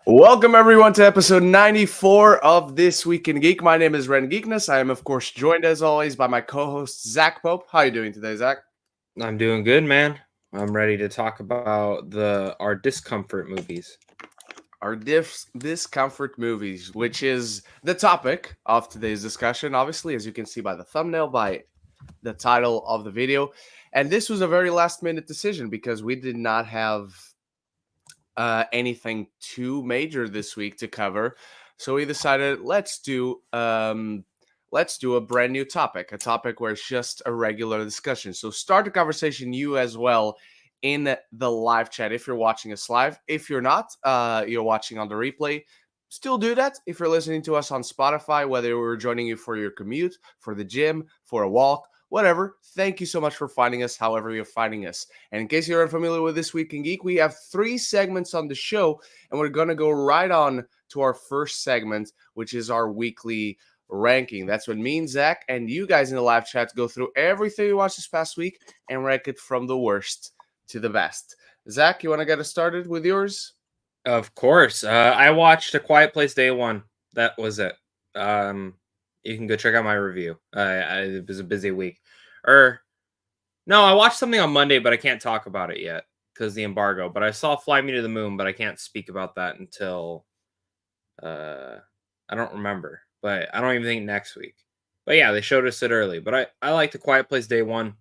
Welcome everyone to episode 94 of This Week in Geek. My name is Ren Geekness. I am of course joined as always by my co-host Zach Pope. How are you doing today, Zach? I'm doing good, man. I'm ready to talk about our discomfort movies. Our discomfort movies, which is the topic of today's discussion, obviously, as you can see by the thumbnail, by the title of the video. And this was a very last minute decision because we did not have anything too major this week to cover. So we decided let's do a brand new topic, a topic where it's just a regular discussion. So start the conversation, you as well, in the live chat if you're watching us live. If you're not, you're watching on the replay. Still do that if you're listening to us on Spotify, whether we're joining you for your commute, for the gym, for a walk, whatever. Thank you so much for finding us, however you're finding us. And in case you're unfamiliar with This Week in Geek, we have 3 segments on the show, and we're going to go right on to our first segment, which is our weekly ranking. That's when me and Zach and you guys in the live chat go through everything we watched this past week and rank it from the worst to the best. Zach, you want to get us started with yours? Of course. I watched A Quiet Place Day 1. That was it. You can go check out my review. It was a busy week. No, I watched something on Monday, but I can't talk about it yet because the embargo. But I saw Fly Me to the Moon, but I can't speak about that until I don't remember. But I don't even think next week. But yeah, they showed us it early. But I like The Quiet Place Day 1.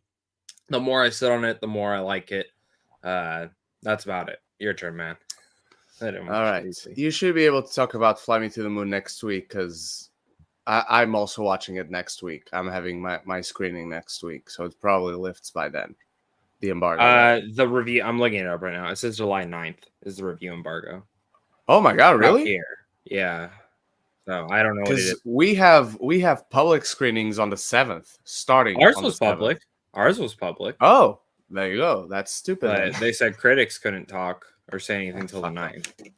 The more I sit on it, the more I like it. That's about it. Your turn, man. All right. You should be able to talk about Fly Me to the Moon next week because I'm also watching it next week. I'm having my screening next week, so it probably lifts by then. The embargo. The review, I'm looking it up right now. It says July 9th is the review embargo. Oh my god, really? Out here. Yeah. So I don't know what it is. We have public screenings on the 7th, starting. Ours was public. Ours was public. Oh, there you go. That's stupid. But they said critics couldn't talk or say anything till the 9th.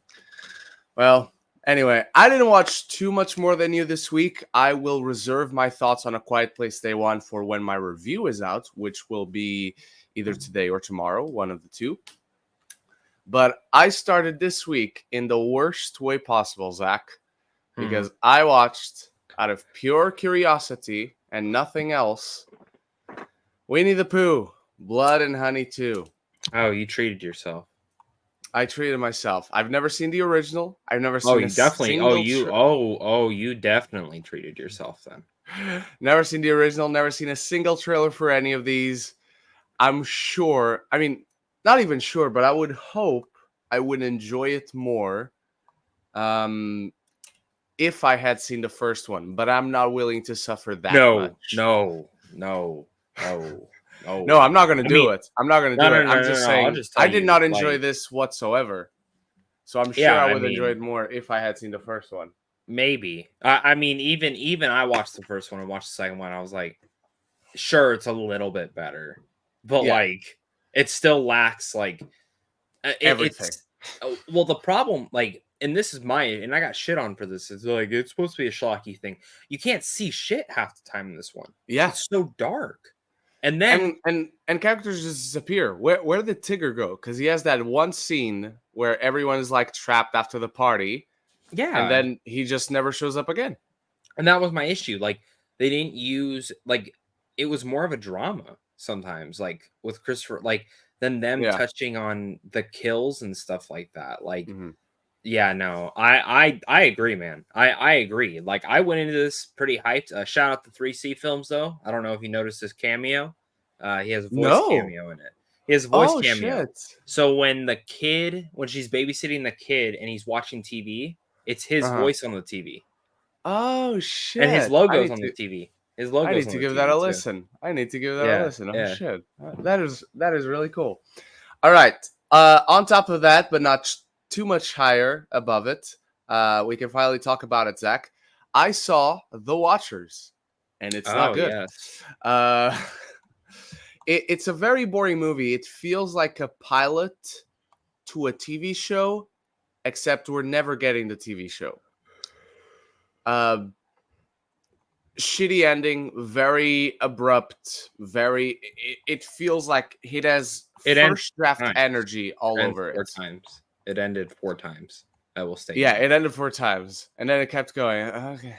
Well, anyway, I didn't watch too much more than you this week. I will reserve my thoughts on A Quiet Place Day 1 for when my review is out, which will be either today or tomorrow, one of the two. But I started this week in the worst way possible, Zach, because I watched, out of pure curiosity and nothing else, Winnie the Pooh, Blood and Honey 2. Oh, you treated yourself. I treated myself. I've never seen the original. I've never seen you definitely treated yourself then. Never seen the original, never seen a single trailer for any of these. I'm sure, I mean, not even sure, but I would hope I would enjoy it more if I had seen the first one, but I'm not willing to suffer that much. No, I'm not going to do it. I'm not going to do it. I'm just saying, I did not enjoy this whatsoever. So I'm sure I would enjoy it more if I had seen the first one. Maybe. I mean, even I watched the first one and watched the second one. I was like, sure, it's a little bit better, but like, it still lacks like everything. Well, the problem, like, and this is and I got shit on for this. It's like it's supposed to be a schlocky thing. You can't see shit half the time in this one. Yeah, it's so dark. And then and characters just disappear. Where did Tigger go? Because he has that one scene where everyone is like trapped after the party. Yeah. And then he just never shows up again. And that was my issue. Like, they didn't use, like, it was more of a drama sometimes, like with Christopher, like than them touching on the kills and stuff like that. Like, yeah, no, I agree, man. I agree. Like, I went into this pretty hyped. Shout out to 3C Films, though. I don't know if you noticed his cameo. He has a voice cameo in it. He has a voice cameo. Shit. So when she's babysitting the kid and he's watching TV, it's his voice on the TV. Oh shit! And his logo's on the TV. His logo. I need to give that a listen. I need to give that a listen. Oh shit! That is really cool. All right. On top of that, but not too much higher above it, we can finally talk about it, Zach. I saw The Watchers, and it's not good. Yes. It's a very boring movie. It feels like a pilot to a TV show, except we're never getting the TV show. Shitty ending, very abrupt, it feels like it has first draft energy all over it. 4 times. It ended 4 times. I will state. Yeah, it ended 4 times, and then it kept going. Okay.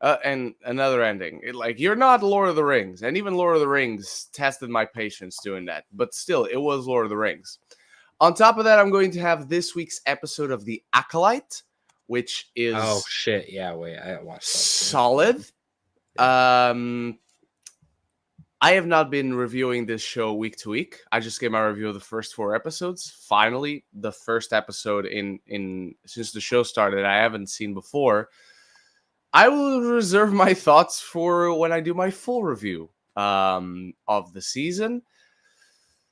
And another ending. You're not Lord of the Rings, and even Lord of the Rings tested my patience doing that. But still, it was Lord of the Rings. On top of that, I'm going to have this week's episode of The Acolyte, which is Oh shit! Yeah, wait, I watched that. solid. Yeah. I have not been reviewing this show week to week. I just gave my review of the first 4 episodes. Finally, the first episode in since the show started I haven't seen before. I will reserve my thoughts for when I do my full review of the season.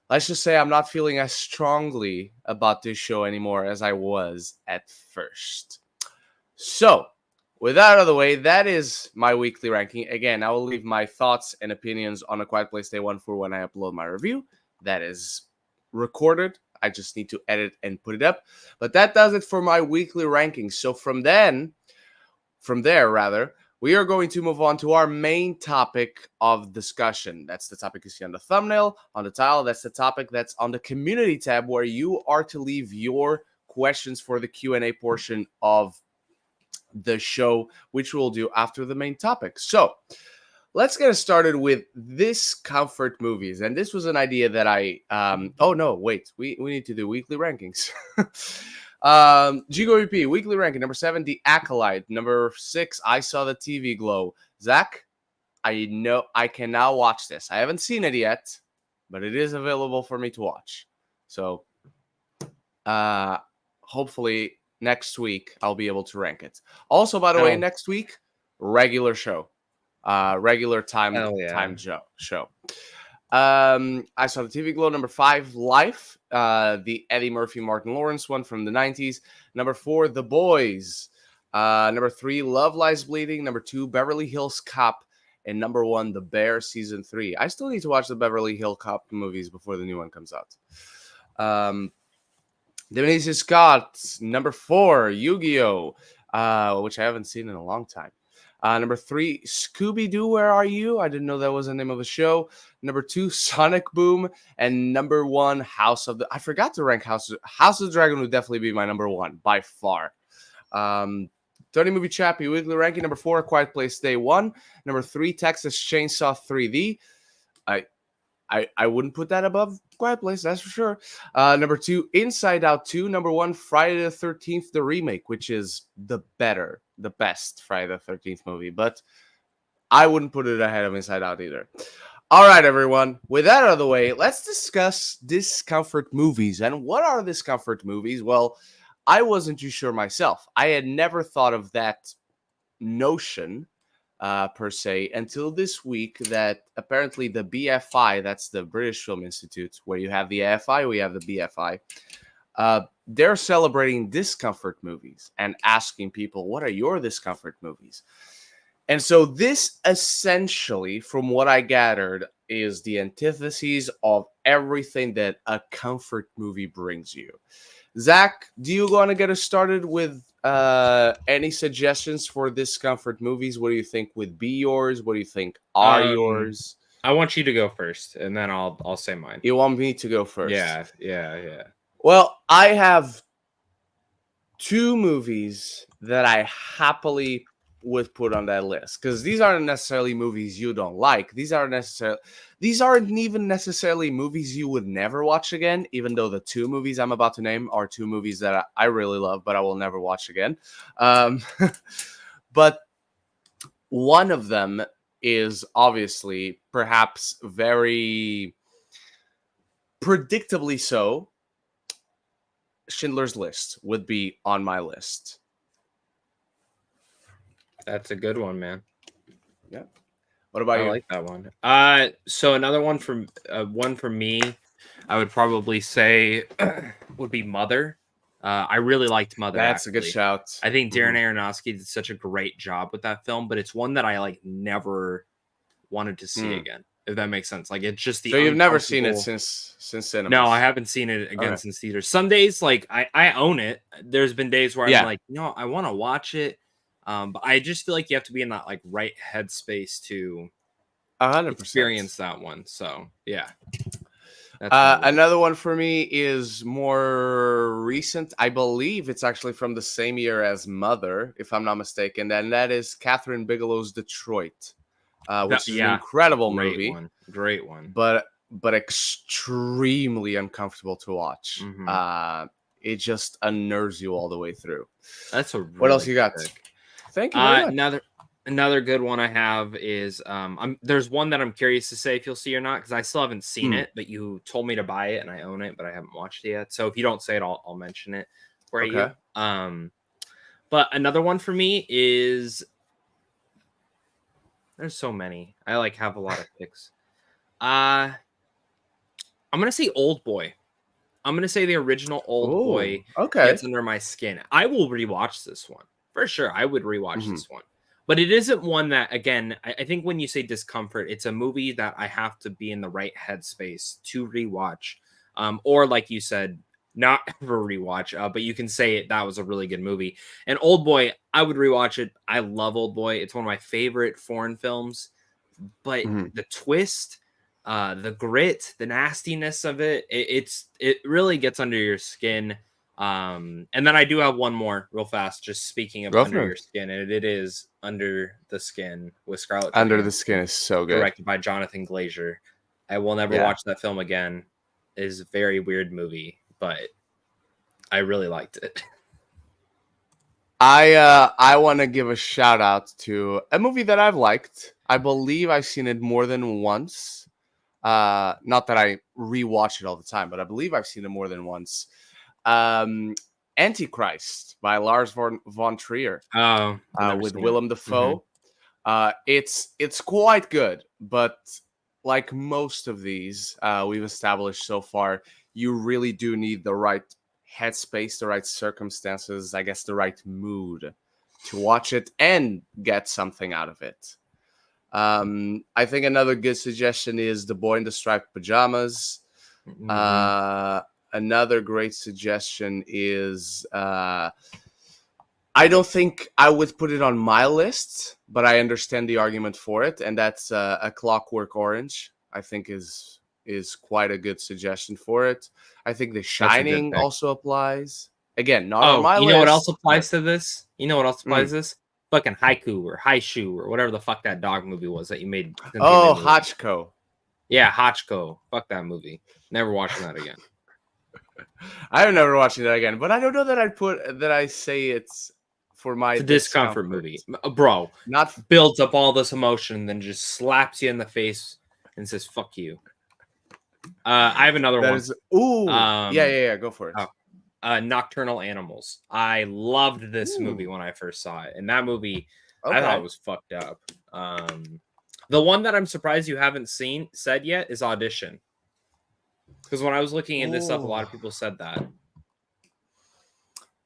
Let's just say I'm not feeling as strongly about this show anymore as I was at first. So, with that out of the way, that is my weekly ranking. Again, I will leave my thoughts and opinions on A Quiet Place Day 1 for when I upload my review. That is recorded. I just need to edit and put it up. But that does it for my weekly ranking. So from there, we are going to move on to our main topic of discussion. That's the topic you see on the thumbnail, on the title. That's the topic that's on the community tab, where you are to leave your questions for the Q&A portion of the show, which we'll do after the main topic. So let's get started with DIScomfort movies. And this was an idea that I we need to do weekly rankings. GGOVP weekly ranking number 7, The Acolyte. Number 6, I Saw the TV Glow. Zach, I know I can now watch this. I haven't seen it yet, but it is available for me to watch. So hopefully next week I'll be able to rank it. Also, by the way, next week, regular show. Regular time show. I Saw the TV Glow. Number 5, Life, the Eddie Murphy, Martin Lawrence one from the 90s. Number 4, The Boys. Number 3, Love Lies Bleeding. Number 2, Beverly Hills Cop. And number 1, The Bear season 3. I still need to watch the Beverly Hills Cop movies before the new one comes out. Denise Scott. Number 4, Yu-Gi-Oh, which I haven't seen in a long time. Number 3, Scooby-Doo, Where Are You? I didn't know that was the name of the show. Number 2, Sonic Boom. And number 1, House of the... I forgot to rank House of the Dragon would definitely be my number 1, by far. 30 Movie Chappie, weekly ranking. Number 4, A Quiet Place Day 1. Number 3, Texas Chainsaw 3D. I wouldn't put that above Quiet Place, that's for sure. Number 2, Inside Out 2. Number 1, Friday the 13th, the remake, which is the best Friday the 13th movie. But I wouldn't put it ahead of Inside Out either. All right, everyone. With that out of the way, let's discuss DIScomfort movies. And what are DIScomfort movies? Well, I wasn't too sure myself. I had never thought of that notion per se until this week, that apparently the BFI, that's the British Film Institute, where you have the AFI, we have the BFI, they're celebrating DIScomfort movies and asking people, what are your DIScomfort movies? And so this essentially, from what I gathered, is the antithesis of everything that a comfort movie brings you. Zach, do you want to get us started with any suggestions for DIScomfort movies? What do you think would be yours? What do you think are yours? I want you to go first, and then I'll say mine. You want me to go first? Yeah. Well, I have 2 movies that I happily would put on that list, because these aren't necessarily movies you don't like. These aren't even necessarily movies you would never watch again, even though the 2 movies I'm about to name are 2 movies that I really love, but I will never watch again. But one of them is obviously, perhaps very predictably so, Schindler's List would be on my list. That's a good one, man. Yeah. What about you? I like that one. So another one for me, I would probably say would be Mother. I really liked Mother. That's actually a good shout. I think Darren Aronofsky did such a great job with that film, but it's one that I never wanted to see again. If that makes sense. It's just the. So you've never seen it since cinema? No, I haven't seen it again since theaters. Some days, I own it. There's been days where I'm like, I want to watch it. But I just feel like you have to be in that right headspace to 100% experience that one. So yeah. That's one of the Another one for me is more recent. I believe it's actually from the same year as Mother, if I'm not mistaken, and that is Catherine Bigelow's Detroit, which is an yeah, incredible great movie, one. Great one. but extremely uncomfortable to watch. Hmm. It just unnerves you all the way through. That's a What else really you good got? pick. Thank you very much. Another good one I have is there's one that I'm curious to say if you'll see or not because I still haven't seen Hmm, it, but you told me to buy it and I own it, but I haven't watched it yet. So if you don't say it, I'll mention it for okay. you. But another one for me is there's so many. I like have a lot of picks. I'm gonna say Old Boy. I'm gonna say the original Old Oh, Boy okay. gets under my skin. I will rewatch this one for sure. I would rewatch Hmm. this one, but it isn't one that again. I think when you say discomfort, it's a movie that I have to be in the right headspace to rewatch, or like you said, not ever rewatch. But you can say it that was a really good movie. And Old Boy, I would rewatch it. I love Old Boy. It's one of my favorite foreign films. But Hmm. the twist, the grit, the nastiness of it really gets under your skin. And then I do have one more real fast, just speaking of Go under for your it. skin, and it is Under the Skin with Scarlett Under the Johansson, Skin is so good. directed by Jonathan Glazer. I will never Yeah. watch that film again. It is a very weird movie, but I really liked it. I want to give a shout out to a movie that I've liked. I believe I've seen it more than once. Not that I rewatch it all the time, but I believe I've seen it more than once. Um, Antichrist by Lars von Trier, Oh, I've never with seen it. Willem Hmm. Dafoe. It's quite good, but like most of these we've established so far, you really do need the right headspace, the right circumstances, I guess the right mood to watch it and get something out of it. I think another good suggestion is The Boy in the Striped Pajamas. Hmm. Uh, Another great suggestion is I don't think I would put it on my list, but I understand the argument for it, and that's A Clockwork Orange. I think is quite a good suggestion for it. I think The That's a good Shining pick. also applies. Again, not on Oh, my you know what else list, but applies to this? You know what else applies mm. to this? Fucking Haiku or Haishu or whatever the fuck that dog movie was that you made since you've Oh, been moving. Hachiko. Yeah, Hachiko. Fuck that movie. Never watching that again. I'm never watching that again, but I don't know that I say it's for my It's a discomfort discomfort. movie. Bro, Not builds up all this emotion and then just slaps you in the face and says, fuck you. I have another that one. is. Ooh, yeah, Um, yeah, yeah. Go for it. oh, Nocturnal Animals. I loved this movie Ooh, when I first saw it. And that movie, I thought it okay. was fucked up. The one that I'm surprised you haven't said yet is Audition. Because when I was looking at this up, a Ooh. lot of people said that.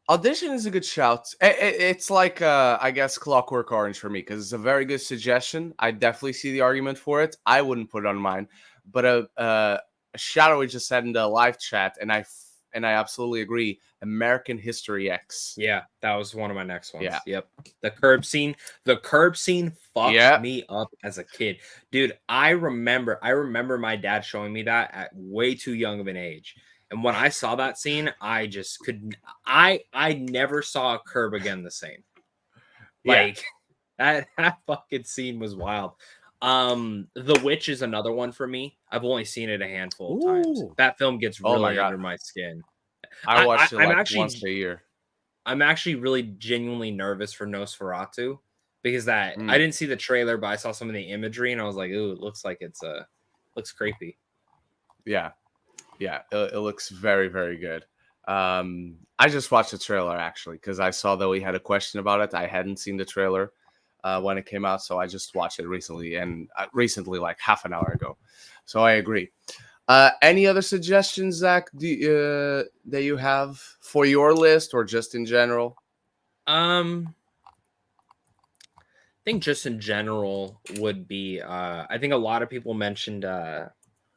Audition is a good shout. It's like, I guess, Clockwork Orange for me because it's a very good suggestion. I definitely see the argument for it. I wouldn't put it on mine, but a shout out we just said in the live chat, and I absolutely agree. American History X. Yeah, that was one of my next Yeah, ones. Yep. The curb scene. The curb scene fucked yeah. me up as a kid. Dude, I remember my dad showing me that at way too young of an age. And when I saw that scene, I just couldn't I never saw a curb again the same. Yeah. Like that fucking scene was wild. The Witch is another one for me. I've only seen it a handful of times. Ooh. That film gets Oh my really god. under my skin. I I, I watched it I'm like actually once a year. I'm actually really genuinely nervous for Nosferatu because that I Mm, didn't see the trailer, but I saw some of the imagery and I was like, ooh, it looks like it's looks creepy. yeah. Yeah. It looks very, very good. I just watched the trailer actually because I saw that we had a question about it. I hadn't seen the trailer when it came out, so I just watched it recently recently, like half an hour ago. So I agree. Any other suggestions, Zach, that you have for your list or just in general? I think just in general would be I think a lot of people mentioned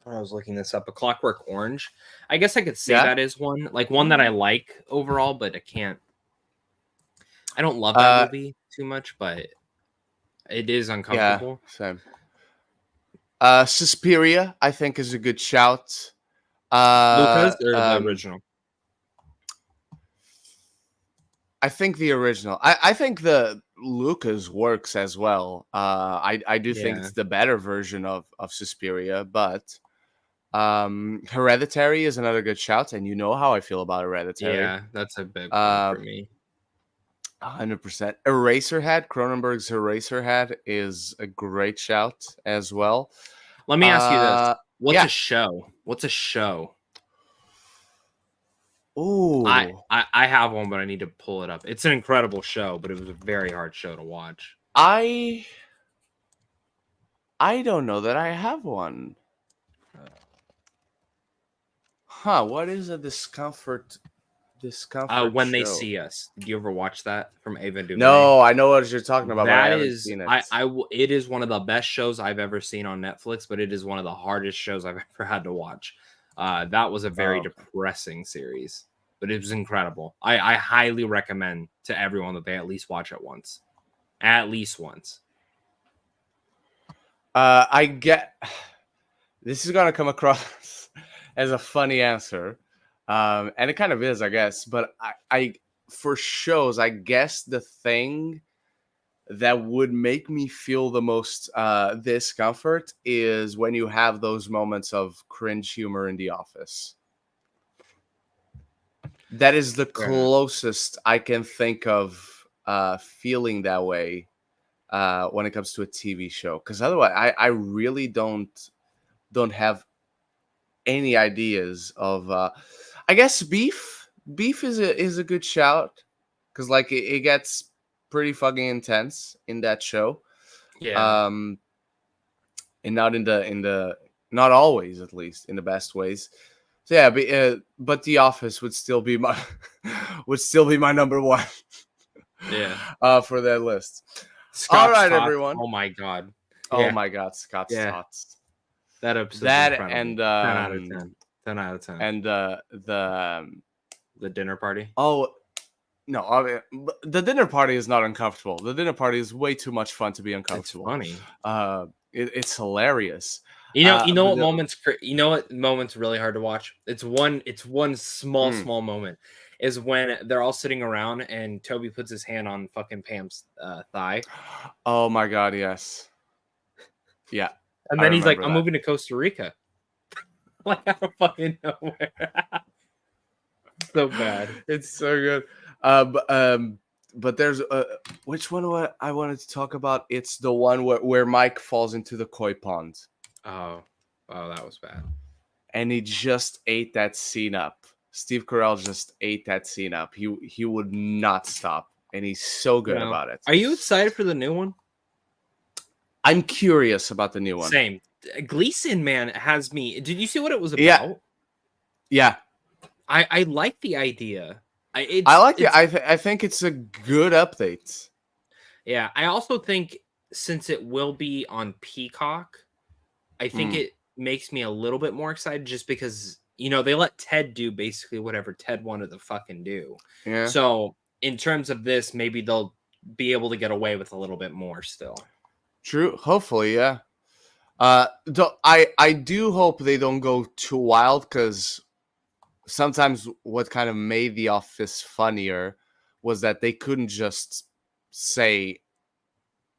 when I was looking this up, A Clockwork Orange. I guess I could say Yeah. that is one, like one that I like overall, but I don't love that Uh, movie too much, but it is yeah. uncomfortable. Same. Suspiria, I think, is a good shout. Lucas Uh, or the um, original? I think the original. I think the Lucas works as well. I do think Yeah. it's the better version of Suspiria, but Hereditary is another good shout, and you know how I feel about Hereditary. Yeah, that's a big one Uh, for me. 100%. Eraserhead, Cronenberg's Eraserhead is a great shout as well. Let me ask you this. What's Yeah. a show? What's a show? I, Ooh, I I have one, but I need to pull it up. It's an incredible show, but it was a very hard show to watch. I don't know that I have one. Huh? What is a discomfort When They show? See Us. Did you ever watch that from Ava DuVernay? No, I know what you're talking about, but I That haven't is, seen it. it is one of the best shows I've ever seen on Netflix, but it is one of the hardest shows I've ever had to watch. That was a very Oh, depressing series, but it was incredible. I highly recommend to everyone that they at least watch it once. At least once. I get this is gonna come across as a funny answer, and it kind of is, I guess. But I for shows, I guess the thing that would make me feel the most discomfort is when you have those moments of cringe humor in The Office. That is the Fair enough. closest I can think of feeling that way when it comes to a TV show. Because otherwise, I really don't have any ideas of. I guess beef. Beef is a good shout because like it gets pretty fucking intense in that show. Yeah. Um, and not in the not always, at least in the best ways. So yeah, but The Office would still be my would still be my number one. Yeah. For that list. All Scotch right, Tots. everyone. Oh my god. Oh Yeah. my God, Scott's Yeah. Tots. That episode's That incredible. and 10 out of 10. 10 out of 10. and The dinner party. oh no, the dinner party is not uncomfortable. The dinner party is way too much fun to be It's uncomfortable. funny. It's hilarious. You know But what moments you know what moments really hard to watch? It's one Mm. small moment is when they're all sitting around and Toby puts his hand on fucking Pam's thigh. Oh my God, yes. Yeah, And I then he's like, remember I'm that. moving to Costa Rica. Like out of fucking nowhere. So bad. It's so good. But there's which one I wanted to talk about? It's the one where Mike falls into the koi pond, Oh, that was bad. and he just ate that scene up. Steve Carell just ate that scene up. He would not stop, and he's so good Well, about it. are you excited for the new one? I'm curious about the new one. Same. Gleason, man, has me. Did you see what it was about? Yeah. Yeah, I like the idea. I like it. I think it's a good update. Yeah, I also think since it will be on Peacock, I think Mm. it makes me a little bit more excited just because they let Ted do basically whatever Ted wanted to fucking do. Yeah. So in terms of this, maybe they'll be able to get away with a little bit more still. True. Hopefully, yeah. I do hope they don't go too wild because sometimes what kind of made The Office funnier was that they couldn't just say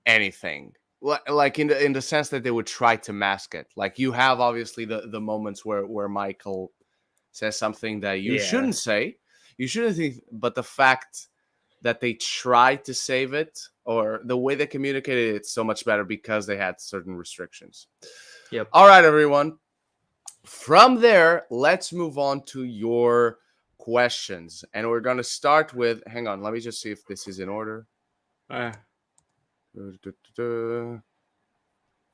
anything. Like in the sense that they would try to mask it. Like you have obviously the moments where Michael says something that you shouldn't say. You shouldn't think, but the fact that they tried to save it or the way they communicated it's so much better because they had certain restrictions. Yep. All right, everyone. From there, let's move on to your questions. And we're going to start with, hang on, let me just see if this is in order.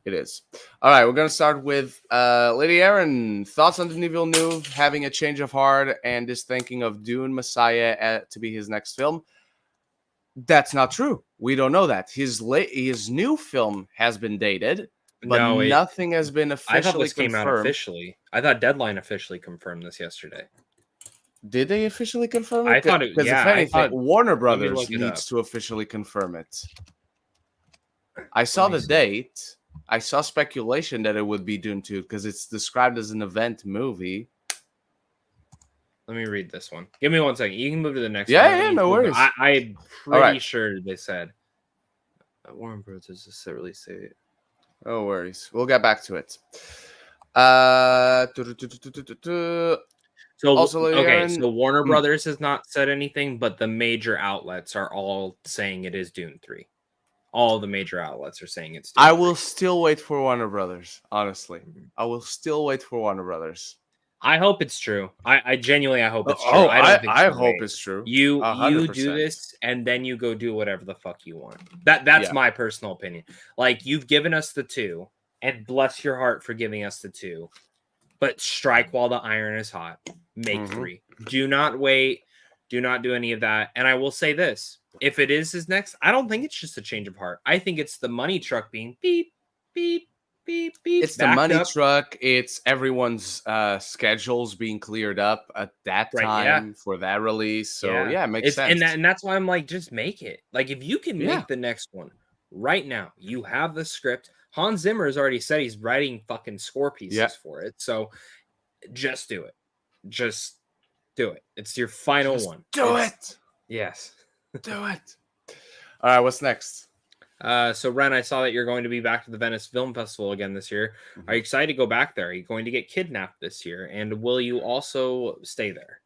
It is. All right, we're going to start with Lady Aaron. Thoughts on Denis Villeneuve having a change of heart and is thinking of Dune Messiah to be his next film? That's not true. We don't know that. His new film has been dated, but nothing has been officially I thought this confirmed. came out officially. I thought Deadline officially confirmed this yesterday. Did they officially confirm it? I thought it. Because Yeah, if anything, I thought, Warner me Brothers look it needs up. to officially confirm it. I saw the date. I saw speculation that it would be Dune 2 because it's described as an event movie. Let me read this one. Give me 1 second. You can move to the next Yeah, one. yeah, no worries. I'm pretty sure they said Warner Bros. Just release date. No worries. We'll get back to it. So Also, okay, Aaron, so Warner Brothers has not said anything, but the major outlets are all saying it is Dune 3. All the major outlets are saying it's Dune I 3. will still wait for Warner Brothers. Honestly, Mhm. I will still wait for Warner Brothers. I hope it's true. I genuinely hope it's true. Oh, I don't think I you hope wait. it's true. You 100%. do this and then you go do whatever the fuck you want. That's my personal opinion. Like, you've given us the 2, and bless your heart for giving us the 2. But strike while the iron is hot. Make 3. Do not wait. Do not do any of that. And I will say this: if it is his next, I don't think it's just a change of heart. I think it's the money truck being beep, beep, beep, beep. It's the money truck. It's everyone's schedules being cleared up at that time for that release. So yeah, it makes sense. And that's why I'm like, just make it. Like, if you can make the next one right now, you have the script. Hans Zimmer has already said he's writing fucking score pieces for it. So just do it. Just do it. It's your final one. Do it. Yes. Do it. All right, what's next? So Ren, I saw that you're going to be back to the Venice Film Festival again this year. Are you excited to go back there? Are you going to get kidnapped this year? And will you also stay there?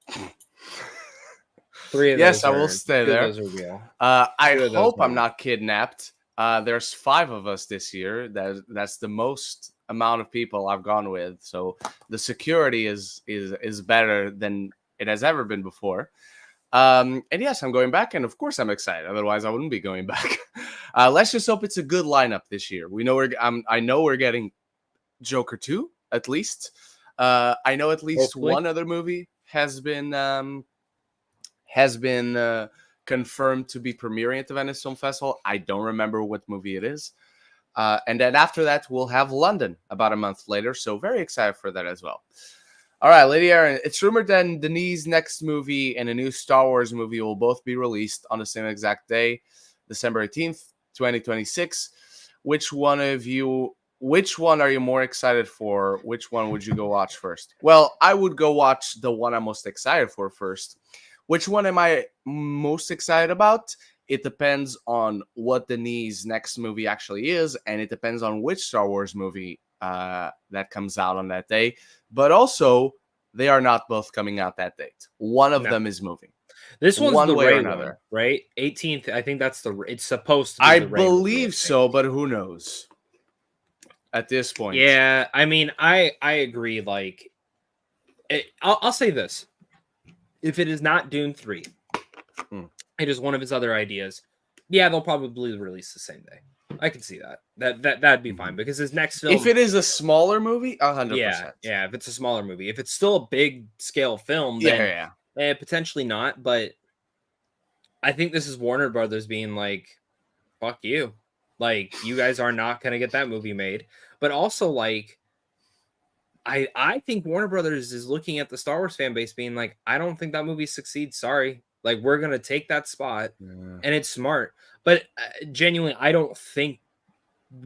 3 of yes, those I will stay there. I hope I'm not kidnapped. There's 5 of us this year. That's the most amount of people I've gone with. So the security is better than it has ever been before. And yes, I'm going back, and of course I'm excited. Otherwise, I wouldn't be going back. Let's just hope it's a good lineup this year. I know we're getting Joker 2 at least. I know at least one other movie has been confirmed to be premiering at the Venice Film Festival. I don't remember what movie it is. And then after that, we'll have London about a month later. So very excited for that as well. All right, Lady Aaron, it's rumored that Denis' next movie and a new Star Wars movie will both be released on the same exact day, December 18th, 2026. Which one are you more excited for? Which one would you go watch first? Well, I would go watch the one I'm most excited for first. Which one am I most excited about? It depends on what Denis' next movie actually is, and it depends on which Star Wars movie that comes out on that day. But also, they are not both coming out that date. One of them is moving. This one's one the way or another, right? 18th. I think that's it's supposed to be. I believe so, but who knows? At this point, yeah. I mean, I agree. Like, I'll say this: if it is not Dune 3, it is one of his other ideas. Yeah, they'll probably release the same day. I can see that. That'd be fine because his next film. If it is a smaller movie, 100%. Yeah. If it's a smaller movie, if it's still a big scale film, then potentially not. But I think this is Warner Brothers being like, "Fuck you!" Like, you guys are not gonna get that movie made. But also, like, I think Warner Brothers is looking at the Star Wars fan base, being like, "I don't think that movie succeeds. Sorry." Like, we're going to take that spot, and it's smart. But genuinely, I don't think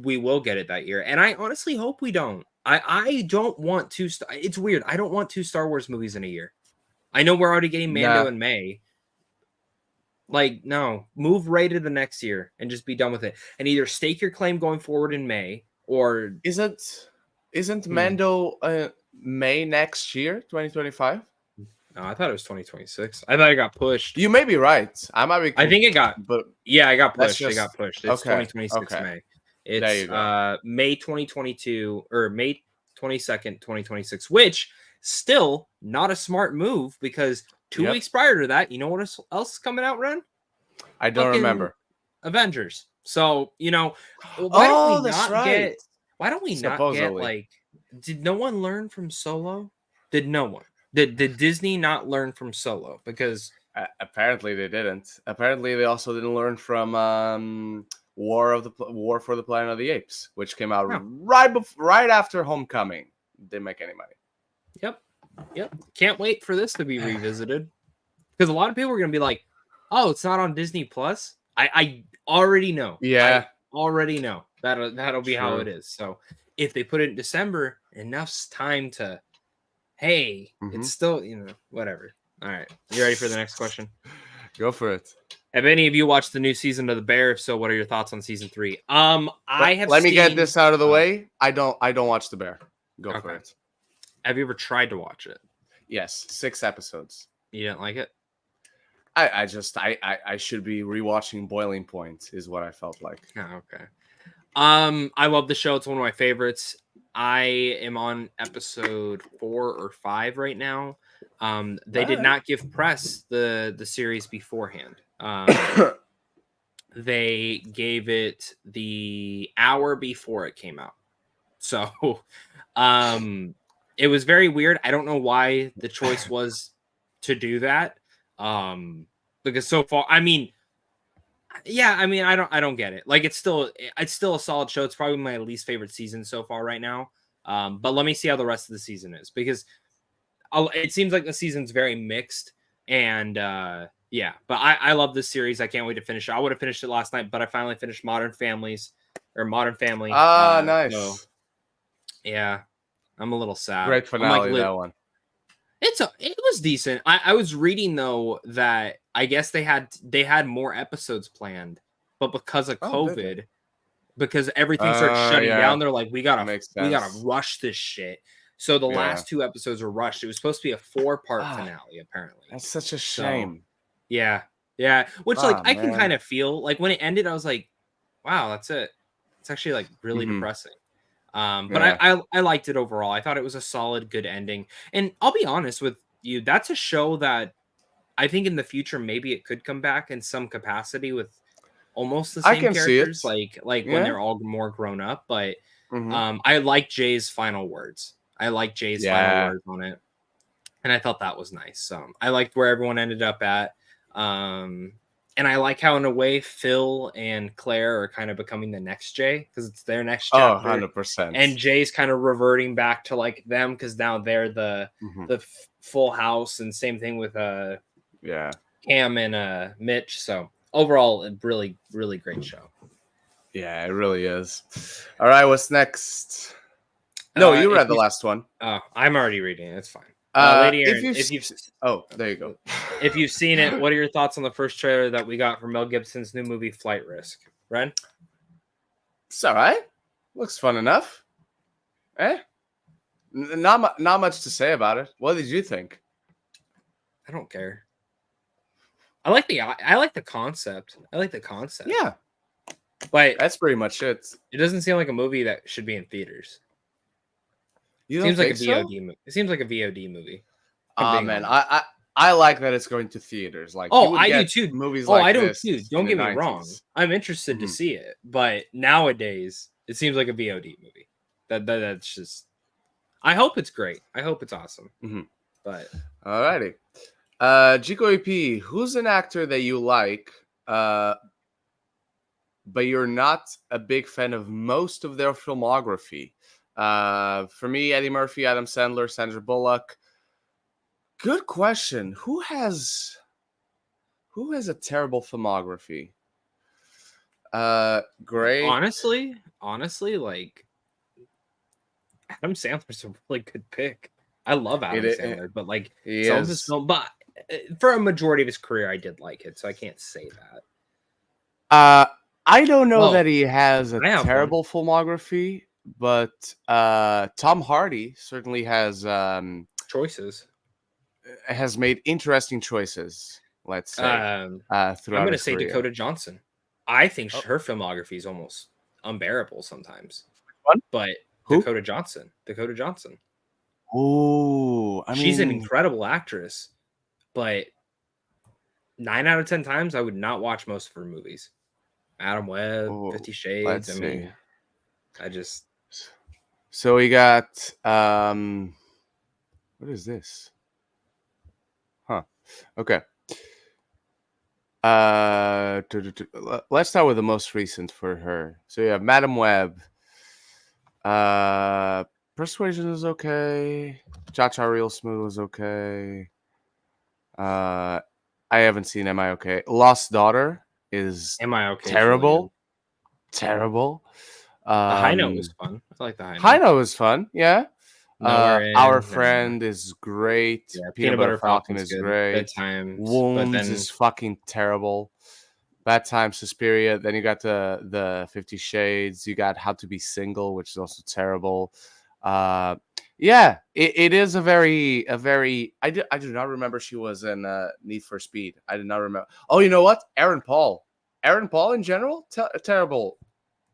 we will get it that year. And I honestly hope we don't. I don't want to. It's weird. I don't want 2 Star Wars movies in a year. I know we're already getting Mando in May. Like, no. Move right to the next year and just be done with it. And either stake your claim going forward in May, or... Isn't Mando May next year, 2025? No, I thought it was 2026. I thought it got pushed. You may be right. I might be. I think it got, but yeah, it got pushed. It got pushed. It's 2026 okay. May. It's May 2022 or May 22nd, 2026, which still not a smart move because 2 weeks prior to that, you know what else is coming out, Ren? I don't remember. Avengers. So, you know, why don't we not get? Why don't we Supposedly. not get like? Did no one learn from Solo? Did no one? Did Disney not learn from Solo? Because apparently they didn't. Apparently they also didn't learn from War for the Planet of the Apes, which came out right after Homecoming. Didn't make any money. Yep. Can't wait for this to be revisited because a lot of people are gonna be like, "Oh, it's not on Disney Plus." I already know. Yeah, I already know that'll be how it is. So if they put it in December, enough's time to. Hey, it's still, whatever. All right. You ready for the next question? Go for it. Have any of you watched the new season of The Bear? If so, what are your thoughts on season 3? I have Let me get seen- this out of the way. I don't watch The Bear. Go for Okay. it. Have you ever tried to watch it? Yes, 6 episodes. You didn't like it? I should be rewatching Boiling Point is what I felt like. Oh, okay. I love the show. It's one of my favorites. I am on episode 4 or 5 right now. They did not give press the series beforehand. They gave it the hour before it came out. So it was very weird. I don't know why the choice was to do that. Because so far, I mean, yeah, I mean, I don't get it. Like, it's still a solid show. It's probably my least favorite season so far right now. But let me see how the rest of the season is, because it seems like the season's very mixed. And yeah, but I love this series. I can't wait to finish it. I would have finished it last night, but I finally finished Modern Family. Nice. So, yeah, I'm a little sad. Great finale, that one. It was decent. I was reading though that I guess they had more episodes planned, but because of COVID, because everything started shutting down, they're like, we gotta rush this shit. So the last 2 episodes were rushed. It was supposed to be a 4-part finale, apparently. That's such a shame. So, yeah. Which I can kind of feel like when it ended, I was like, wow, that's it. It's actually like really depressing. But I liked it overall. I thought it was a solid, good ending. And I'll be honest with you, that's a show that I think in the future maybe it could come back in some capacity with almost the same characters, like when they're all more grown up. But I like Jay's final words. I like Jay's final words on it, and I thought that was nice. So I liked where everyone ended up at. And I like how, in a way, Phil and Claire are kind of becoming the next Jay, because it's their next chapter. 100%. And Jay's kind of reverting back to like them, because now they're the full house, and same thing with Cam and Mitch. So overall, a really, really great show. Yeah, it really is. All right, what's next? No, you read the last one. Oh, I'm already reading it. It's fine. Lady Aaron, there you go. If you've seen it, what are your thoughts on the first trailer that we got from Mel Gibson's new movie, Flight Risk? Ren? It's all right. Looks fun enough. Not much to say about it. What did you think? I don't care. I like the concept. Yeah. But that's pretty much it. It doesn't seem like a movie that should be in theaters. You seems like a so? VOD movie. It seems like a VOD movie. Man, I like that it's going to theaters. Like, I do too. Movies like this. I do too. Don't get me wrong. I'm interested to see it, but nowadays it seems like a VOD movie. That's just. I hope it's great. I hope it's awesome. But alrighty, Jico EP. Who's an actor that you like, but you're not a big fan of most of their filmography? For me, Eddie Murphy, Adam Sandler, Sandra Bullock. Good question. Who has a terrible filmography? Great. Honestly, like Adam Sandler's a really good pick. I love Adam Sandler, but like some of his film, but for a majority of his career, I did like it, so I can't say that. I don't know that he has a terrible filmography. But Tom Hardy certainly has choices. Has made interesting choices. Let's say. I'm going to say Dakota Johnson. I think her filmography is almost unbearable sometimes. What? But who? Dakota Johnson. Oh, she's an incredible actress, but 9 out of 10 times I would not watch most of her movies. Madam Web, 50 Shades. I just. So we got what is this? Huh. Okay. Let's start with the most recent for her. So you have Madam Web. Persuasion is okay. Cha-Cha Real Smooth is okay. I haven't seen Am I Okay? Lost Daughter is Am I Okay? Terrible. Terrible. The High Note was fun. I like the High Note. High Note was fun, yeah. Nowhere Our in. Friend is great. Yeah, Peanut Butter Falcon Falcon's is good. Good great. times, but Wounds then is fucking terrible. Bad Time, Suspiria. Then you got the 50 Shades. You got How to Be Single, which is also terrible. Yeah, it is a very. I do not remember she was in Need for Speed. I did not remember. Oh, you know what? Aaron Paul. Aaron Paul in general, terrible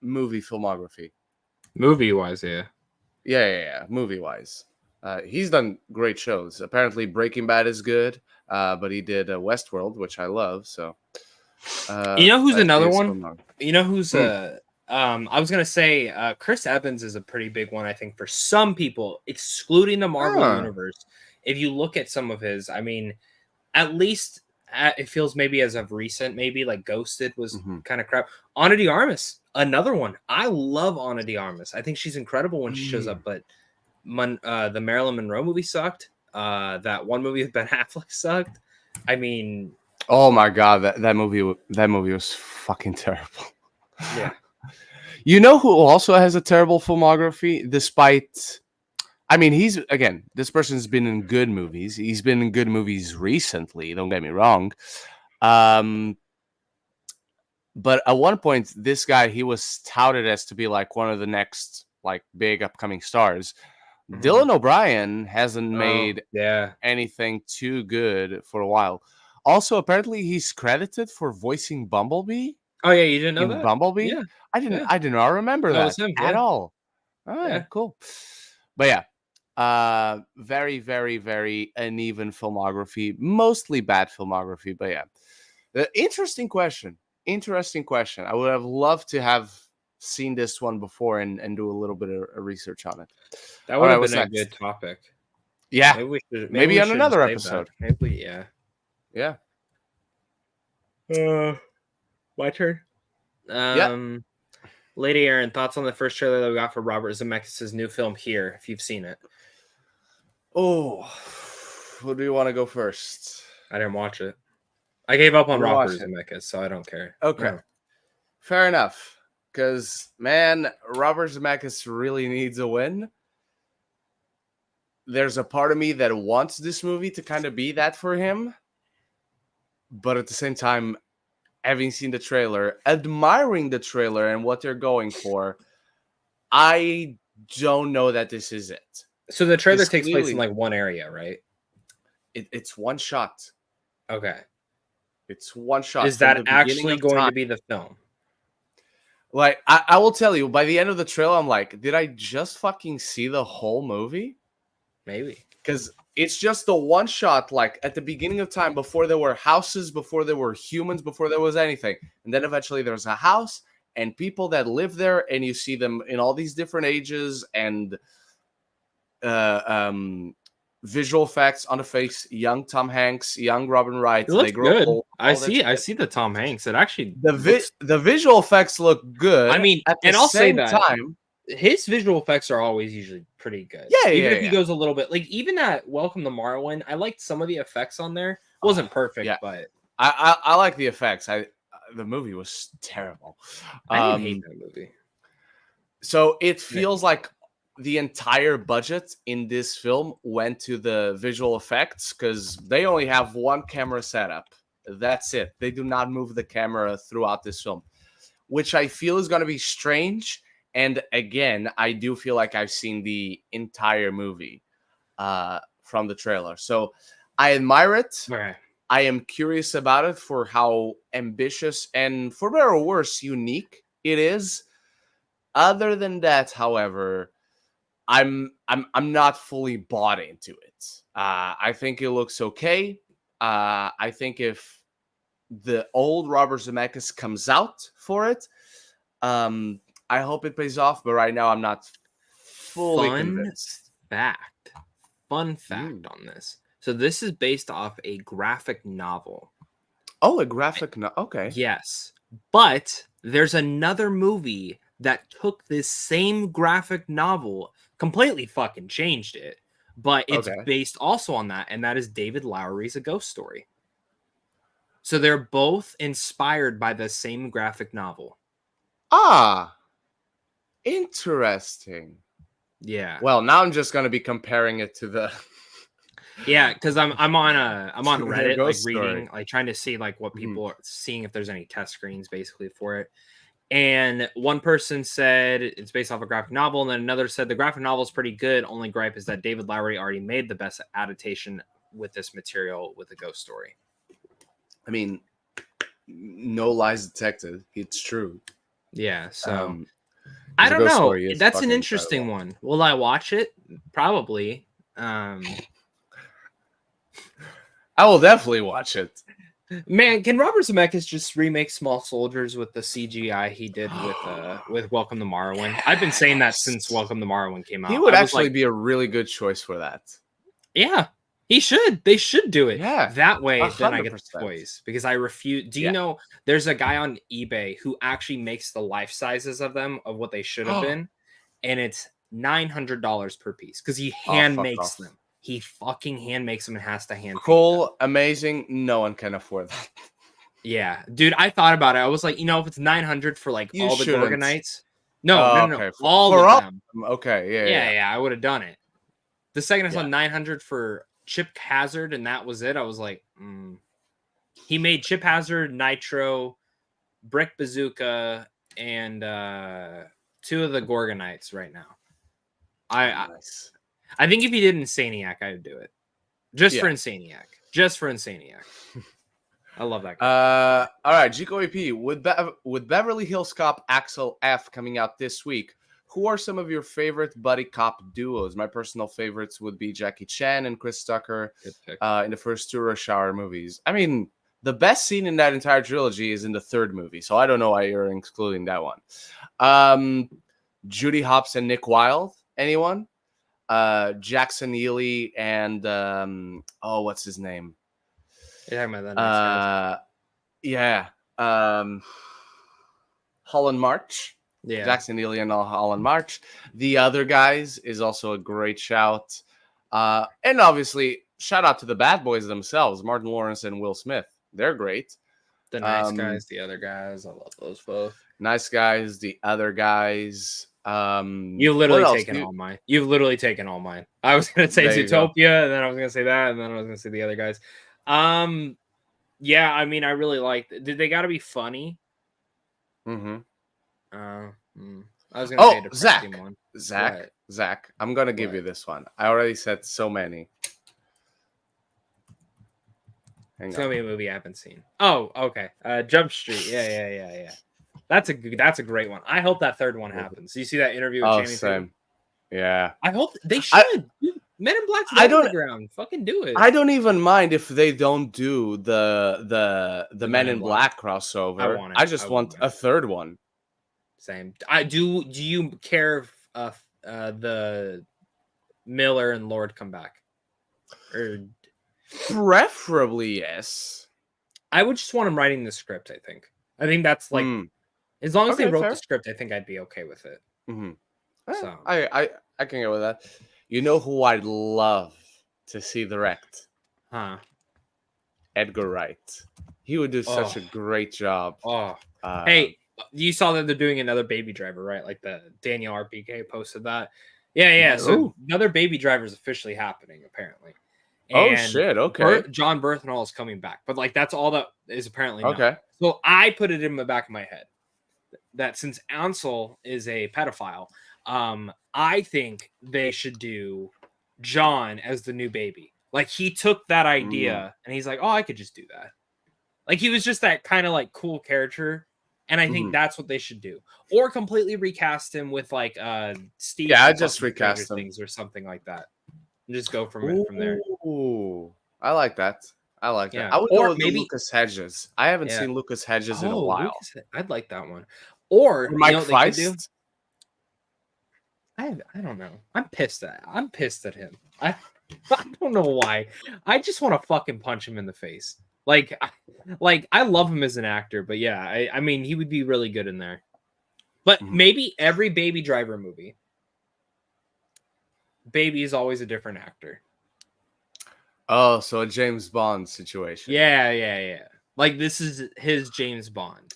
movie filmography. movie-wise, yeah. Yeah. Movie wise, he's done great shows. Apparently, Breaking Bad is good, but he did Westworld, which I love. So, You know who's let's see another his one? filmography. You know who's Hmm. I was gonna say Chris Evans is a pretty big one, I think, for some people, excluding the Marvel Ah. universe. If you look at some of his, I mean, at least it feels maybe as of recent, maybe like Ghosted was Mhm. kind of crap. Ana de Armas, another one. I love Ana de Armas. I think she's incredible when she shows up, but the Marilyn Monroe movie sucked. That one movie with Ben Affleck sucked. I mean, Oh my god, that movie was fucking terrible. yeah. You know who also has a terrible filmography, despite. I mean, this person's been in good movies. He's been in good movies recently. Don't get me wrong. Um, but at one point, this guy, he was touted as to be like one of the next like big upcoming stars. Mhm. Dylan O'Brien hasn't Oh, made yeah. anything too good for a while. Also, apparently, he's credited for voicing Bumblebee Oh, yeah, you didn't know in that? Bumblebee. Yeah, yeah. I did not remember That was that him, at yeah, all. All right, yeah. cool. But yeah, very, very, very uneven filmography, mostly bad filmography. But yeah, the interesting question. Interesting question. I would have loved to have seen this one before and do a little bit of research on it. That All would right, have what's been a next? good topic. Yeah, Maybe maybe we on should another save that. episode. Maybe, yeah. Yeah, Uh, my turn. yeah. Um, Lady Aaron, thoughts on the first trailer that we got for Robert Zemeckis' new film Here, if you've seen it. Oh, who do you want to go first? I didn't watch it. I gave up You on didn't Robert watch it. Zemeckis, so I don't care. Okay, No. fair enough. Because man, Robert Zemeckis really needs a win. There's a part of me that wants this movie to kind of be that for him, but at the same time, having seen the trailer, admiring the trailer and what they're going for, I don't know that this is it. So the trailer Because takes place in clearly, like one area, right? it's one shot. Okay. It's one shot Is from that the beginning actually of going time. to be the film? Like, I will tell you, by the end of the trailer, I'm like, did I just fucking see the whole movie? Maybe. Because it's just the one shot, like at the beginning of time, before there were houses, before there were humans, before there was anything. And then eventually there's a house and people that live there, and you see them in all these different ages and uh, um, visual effects on the face. Young Tom Hanks, young Robin Wright, It they looks grow good. old, all that I shit. see the Tom Hanks. It actually looks. The visual effects look I good. mean, At the and I'll say same that time, his visual effects are always usually pretty good. yeah, Even yeah, if he yeah. goes a little bit like even at Welcome to Morrowind, I liked some of the effects on there. Wasn't perfect, Yeah, but I like the effects. The movie was terrible. I didn't hate that movie. So it feels like the entire budget in this film went to the visual effects because they only have one camera setup. That's it. They do not move the camera throughout this film, which I feel is going to be strange. And again, I do feel like I've seen the entire movie from the trailer. So I admire it. Okay. I am curious about it for how ambitious and, for better or worse, unique it is. Other than that, however, I'm not fully bought into it. I think it looks okay. I think if the old Robert Zemeckis comes out for it, I hope it pays off. But right now, I'm not fully convinced. fact. Fun Mm. fact on this. So this is based off a graphic novel. Oh, a graphic okay. Yes. But there's another movie that took this same graphic novel, completely fucking changed it. But it's Okay. based also on that, and that is David Lowery's A Ghost Story. So they're both inspired by the same graphic novel. Ah, interesting. Yeah. Well, now I'm just gonna be comparing it to the Yeah, because I'm on The Reddit, like ghost reading, story. like trying to see like what Mhm. people are seeing, if there's any test screens basically for it. And one person said it's based off a graphic novel, and then another said the graphic novel is pretty good. Only gripe is that David Lowery already made the best adaptation with this material with a ghost story. I mean, no lies detected. It's true. Yeah, so I Because the don't ghost know. story is That's an fucking interesting incredible. one. Will I watch it? Probably. I will definitely watch it. Man, can Robert Zemeckis just remake Small Soldiers with the CGI he did with Welcome to Morrowind? I've been saying that since Yes. Welcome to Morrowind came He out. would I was actually like, be a really good choice for that. yeah, he should. They should do it. Yeah, That way, then I get the 100%. toys because I refuse. Do you Yeah. know there's a guy on eBay who actually makes the life sizes of them of what they should have been, and it's $900 per piece because he Oh, hand fuck makes off. them. He fucking hand makes them and has to hand paint them. Cool, amazing. No one can afford that. Yeah, dude, I thought about it. I was like, if it's 900 for like You all the shouldn't. Gorgonites. No, Oh, no, no, no. okay. All For of all of them. them. Okay, yeah, Yeah, yeah. yeah, I would have done it. The second I saw Yeah. 900 for Chip Hazard and that was it, I was like, He made Chip Hazard, Nitro, Brick Bazooka, and 2 of the Gorgonites right now. Nice. I think if he did Insaniac, I would do it. Just for Yeah. Insaniac. Just for Insaniac. I love that guy. All right, Geeko AP. With Beverly Hills Cop Axel F coming out this week, who are some of your favorite buddy cop duos? My personal favorites would be Jackie Chan and Chris Tucker Good pick. in the first 2 Rush Hour movies. I mean, the best scene in that entire trilogy is in the 3rd movie, so I don't know why you're excluding that one. Judy Hopps and Nick Wilde. Anyone? Jackson Ely and what's his name? You're talking about that next guy. Yeah. Holland March. Yeah. Jackson Ely and Holland March. The Other Guys is also a great shout. And obviously, shout out to the bad boys themselves, Martin Lawrence and Will Smith. They're great. The Nice Guys, the Other Guys. I love those both. Nice Guys, the Other Guys. You've literally taken all mine. You've literally taken all mine. I was gonna say Zootopia, and then I was gonna say that, and then I was gonna say the Other Guys. Yeah, I mean, I really like. Did they got to be funny? Mm-hmm. I was gonna say a depressing one. Zach. I'm gonna give you this one. I already said so many. It's gonna be a movie I haven't seen. Oh, okay. Jump Street. Yeah. That's a great one. I hope that 3rd one happens. You see that interview with Channing Tatum? Yeah. I hope they should. Men in Black's dead on the ground. Fucking do it. I don't even mind if they don't do the Men in Black crossover. I just want a 3rd one. Same. Do you care if the Miller and Lord come back? Or preferably yes. I would just want him writing the script, I think that's like as long as they wrote the script, I think I'd be okay with it. So I can get with that. You know who I'd love to see direct? Huh? Edgar Wright. He would do such a great job. Hey, you saw that they're doing another Baby Driver, right? Like the Daniel RPK posted that. Yeah. So another Baby Driver is officially happening, apparently. And shit! Okay. John Berthnall is coming back, but like that's all that is apparently known. Okay. So I put it in the back of my head that since Ansel is a pedophile, I think they should do John as the new baby. Like he took that idea and he's like, oh, I could just do that. Like he was just that kind of like cool character. And I think that's what they should do. Or completely recast him with like Steve. Yeah, I just recast him. Things or something like that. And just go from there. Ooh, I like that. I that. I would go with maybe Lucas Hedges. I haven't seen Lucas Hedges in a while. I'd like that one. Or Mike Feist. I don't know. I'm pissed at him. I don't know why. I just want to fucking punch him in the face. Like I love him as an actor, but yeah, I mean he would be really good in there. But maybe every Baby Driver movie, Baby is always a different actor. Oh, so a James Bond situation. Yeah. Like this is his James Bond.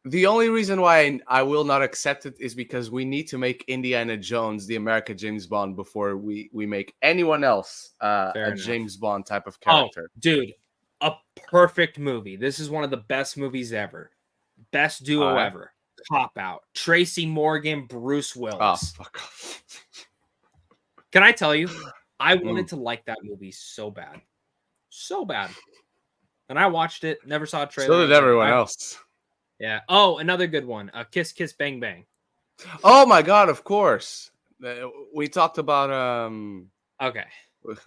The only reason why I will not accept it is because we need to make Indiana Jones the America James Bond before we make anyone else Fair a enough. James Bond type of Oh, character. dude, a perfect movie. This is one of the best movies ever. Best duo Alright. ever. Cop Out. Tracy Morgan, Bruce Oh, Willis. fuck off. Can I tell you? I wanted to like that movie so bad. So bad. And I watched it, never saw a trailer. So did everyone else. Yeah. Oh, another good one. Kiss Kiss Bang Bang. Oh my god, of course. We talked about Okay.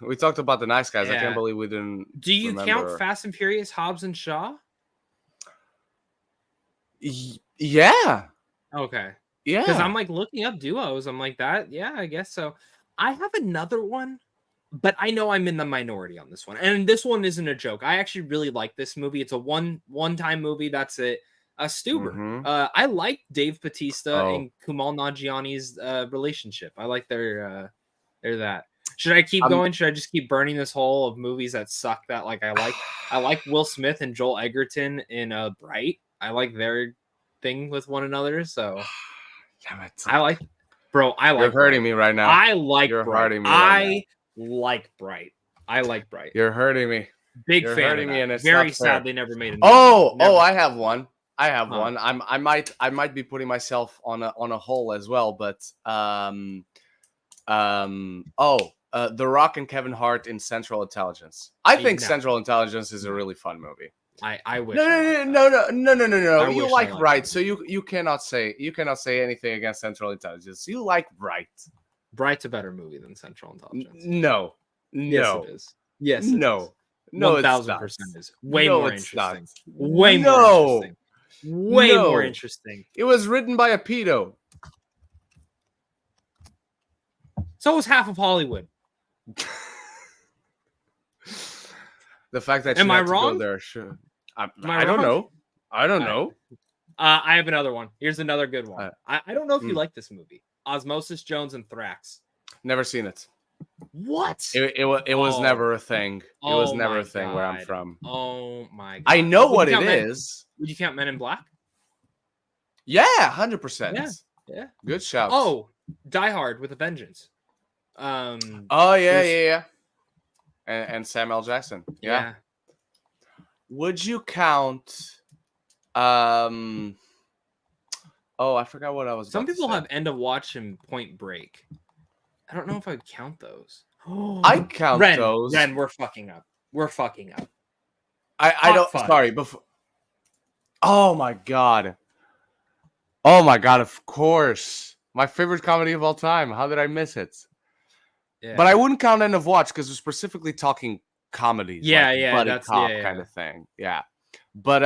we talked about The Nice Guys. I Yeah. can't believe we didn't Do you remember. count Fast and Furious, Hobbs and Shaw? Yeah. Okay. Yeah. Because I'm like looking up duos. I'm like that. Yeah, I guess so. I have another one, but I know I'm in the minority on this one. And this one isn't a joke. I actually really like this movie. It's a one-time movie. That's it. Stuber. Mhm. I like Dave Bautista Oh. and Kumail Nanjiani's relationship. I like their that. Should I keep going? Should I just keep burning this hole of movies that suck that like I like? I like Will Smith and Joel Egerton in Bright. I like their thing with one another. So Damn it. I like, bro. I like. You're hurting Bright. me right now. I like You're Bright. hurting me right like Bright. I like Bright. You're hurting me. Big You're fan hurting of me, that. and it's Very not fair. sad they never made a. Oh, Never. I have one. I have Huh. one. I might be putting myself on a hole as well, but The Rock and Kevin Hart in Central Intelligence. I think No. Central Intelligence is a really fun movie. I wish. No. I You wish I like liked Bright, it. so you cannot say anything against Central Intelligence. You like Bright. Bright's a better movie than Central Intelligence. No. Yes, it is. Yes, it No. is. No, it's 1000% not. is way No, more it's not. interesting. Way more No. interesting. Way No. more interesting. It was written by a pedo. So was half of Hollywood. The fact that Am you I had to wrong? go there, sure. I I don't wrong? know. I don't All right. know. I have another one. Here's another good one. I don't know if you mm. like this movie. Osmosis Jones and Thrax. Never seen it. What? It was Oh. never a thing. It was Oh never my a thing where I'm God. from. Oh my god. I know Would what you it count Men- is. Would you count Men in Black? Yeah, 100%. Yeah. Good shout. Oh, Die Hard with a Vengeance. Oh yeah, there's- yeah. And Samuel L. Jackson. Yeah. Would you count oh, I forgot what I was Some about to people say. have End of Watch and Point Break. I don't know if I'd count those. I count Ren, those. Ren, we're fucking up. We're fucking up. I don't five. sorry, before Oh my god. Oh my god, of course. My favorite comedy of all time. How did I miss it? Yeah. But I wouldn't count End of Watch because we're specifically talking comedies. Yeah, like yeah, buddy that's- cop yeah, kind yeah. of thing. Yeah. But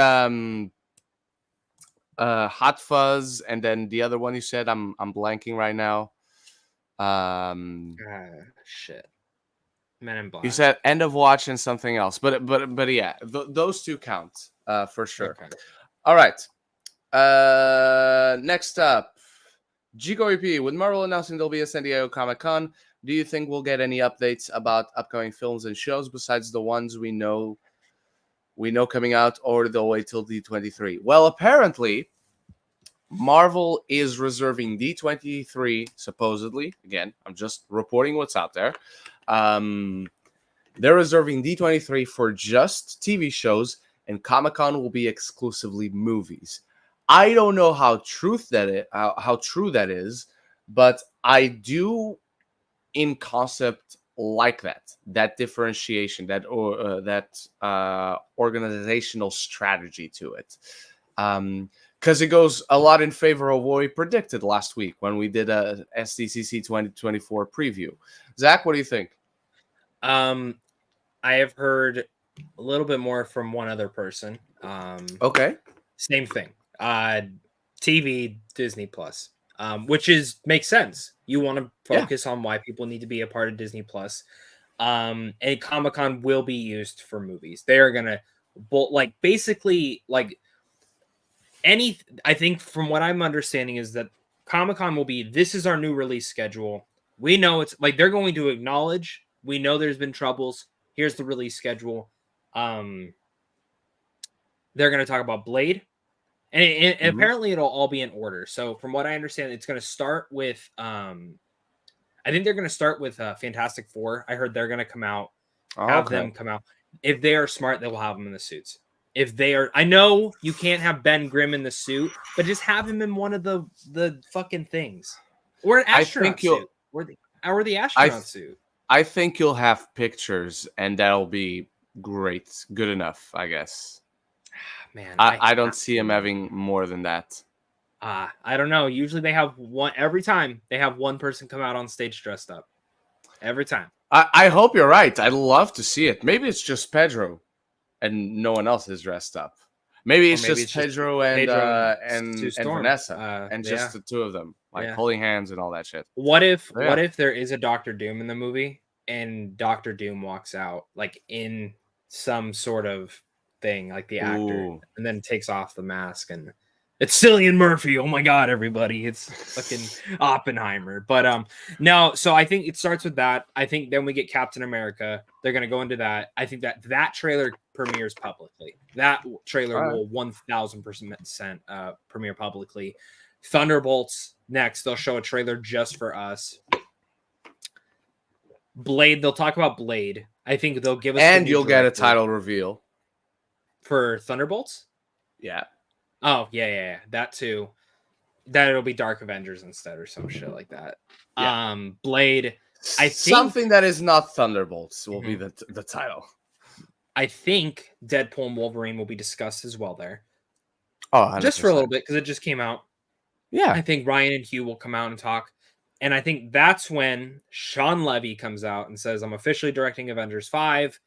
Hot Fuzz, and then the other one you said, I'm blanking right now. Shit. Men in Black. You said End of Watch and something else, but yeah, those two count for sure. Okay. All right. Next up, Gigo EP. With Marvel announcing there'll be a San Diego Comic-Con, do you think we'll get any updates about upcoming films and shows besides the ones we know coming out, or they'll wait till D23? Well, apparently, Marvel is reserving D23, supposedly. Again, I'm just reporting what's out there. They're reserving D23 for just TV shows, and Comic-Con will be exclusively movies. I don't know how true that is, but I do, in concept, like that differentiation, that organizational strategy to it, because it goes a lot in favor of what we predicted last week when we did a SDCC 2024 preview. Zach, what do you think? I have heard a little bit more from one other person. Okay. Same thing. TV, Disney Plus, which makes sense. You want to focus on why people need to be a part of Disney Plus. And Comic-Con will be used for movies. They are gonna basically I think from what I'm understanding is that Comic-Con will be, this is our new release schedule. We know it's like they're going to acknowledge, we know there's been troubles. Here's the release schedule. They're going to talk about Blade And Mhm. apparently it'll all be in order. So from what I understand, it's going to start with I think they're going to start with Fantastic Four. I heard they're going to come out, Oh, have okay. them come out. If they are smart, they will have them in the suits. If they are, I know you can't have Ben Grimm in the suit, but just have him in one of the fucking things, or an I astronaut think you'll. suit, or the I astronaut th- suit. I think you'll have pictures, and that'll be great, good enough, I guess. Man, I don't see him having more than that. I don't know. Usually they have one every time they have one person come out on stage dressed up. Every time. I hope you're right. I'd love to see it. Maybe it's just Pedro, and no one else is dressed up. Maybe Or it's maybe just it's just Pedro Pedro and Sue and Storm. Vanessa, and just Yeah, the two of them, like yeah. holding hands and all that shit. What if But yeah. there is a Doctor Doom in the movie and Doctor Doom walks out like in some sort of thing, like the actor, Ooh. and then takes off the mask and it's Cillian Murphy. Oh my god, everybody. It's fucking Oppenheimer. But no, so I think it starts with that. I think then we get Captain America. They're gonna go into that. I think that trailer premieres publicly. That trailer All right. will 1000% premiere publicly. Thunderbolts next. They'll show a trailer just for us. Blade. They'll talk about Blade. I think they'll give us the And new you'll get a director title reveal. for Thunderbolts. Yeah. Oh yeah. That too. That it'll be Dark Avengers instead or some shit like that. Yeah. Blade. I think Something that is not Thunderbolts will be Mhm. the title. I think Deadpool and Wolverine will be discussed as well there. Oh, 100%. Just for a little bit because it just came out. Yeah. I think Ryan and Hugh will come out and talk. And I think that's when Sean Levy comes out and says, I'm officially directing Avengers 5.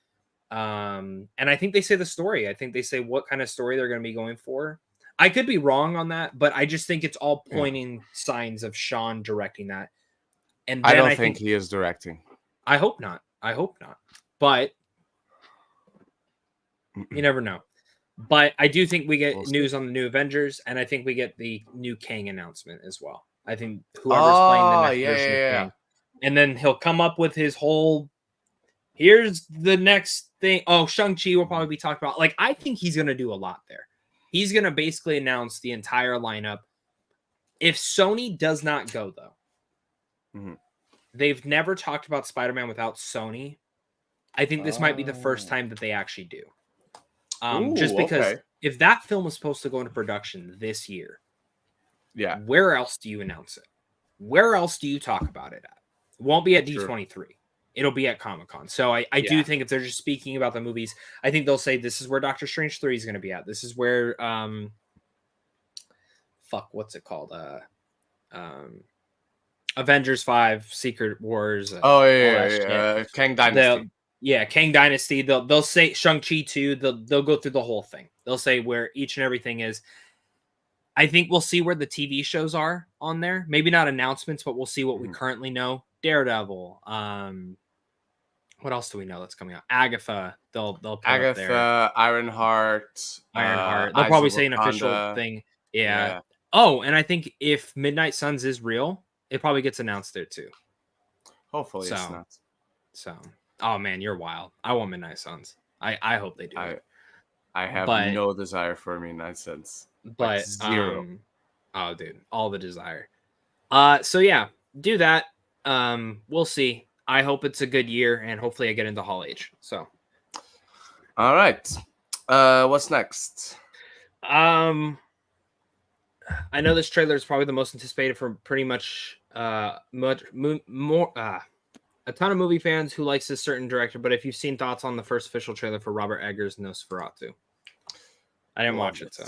And I think they say the story. I think they say what kind of story they're going to be going for. I could be wrong on that, but I just think it's all pointing signs of Sean directing that. And then I don't I think think he is directing. I hope not. But you never know. But I do think we get We'll see. news on the new Avengers, and I think we get the new Kang announcement as well. I think whoever's playing the next version of Kang. And then he'll come up with his whole here's the next thing. Oh, Shang-Chi will probably be talked about. Like, I think he's gonna do a lot there. He's gonna basically announce the entire lineup. If Sony does not go, though, they've never talked about Spider-Man without Sony. I think this might be the first time that they actually do. Just because if that film was supposed to go into production this year, yeah, where else do you announce it? Where else do you talk about it at? It won't be at D23. It'll be at Comic-Con. So I do think if they're just speaking about the movies, I think they'll say this is where Doctor Strange 3 is going to be at. This is where what's it called? Avengers 5, Secret Wars. Kang Dynasty. Kang Dynasty. They'll say Shang-Chi too. They'll go through the whole thing. They'll say where each and everything is. I think we'll see where the TV shows are on there. Maybe not announcements, but we'll see what we currently know. Daredevil. What else do we know that's coming out? Agatha. They'll put up there. Ironheart. They'll probably say an official thing. Yeah. Oh, and I think if Midnight Suns is real, it probably gets announced there too. Hopefully it's not. So, oh man, you're wild. I want Midnight Suns. I hope they do. I have no desire for Midnight Suns. But zero. Oh, dude, all the desire. So yeah, do that. We'll see. I hope it's a good year, and hopefully I get into Hall H. So, all right. What's next? I know this trailer is probably the most anticipated for pretty much a ton of movie fans who likes this certain director. But if you've seen thoughts on the first official trailer for Robert Eggers' Nosferatu, I didn't watch it, so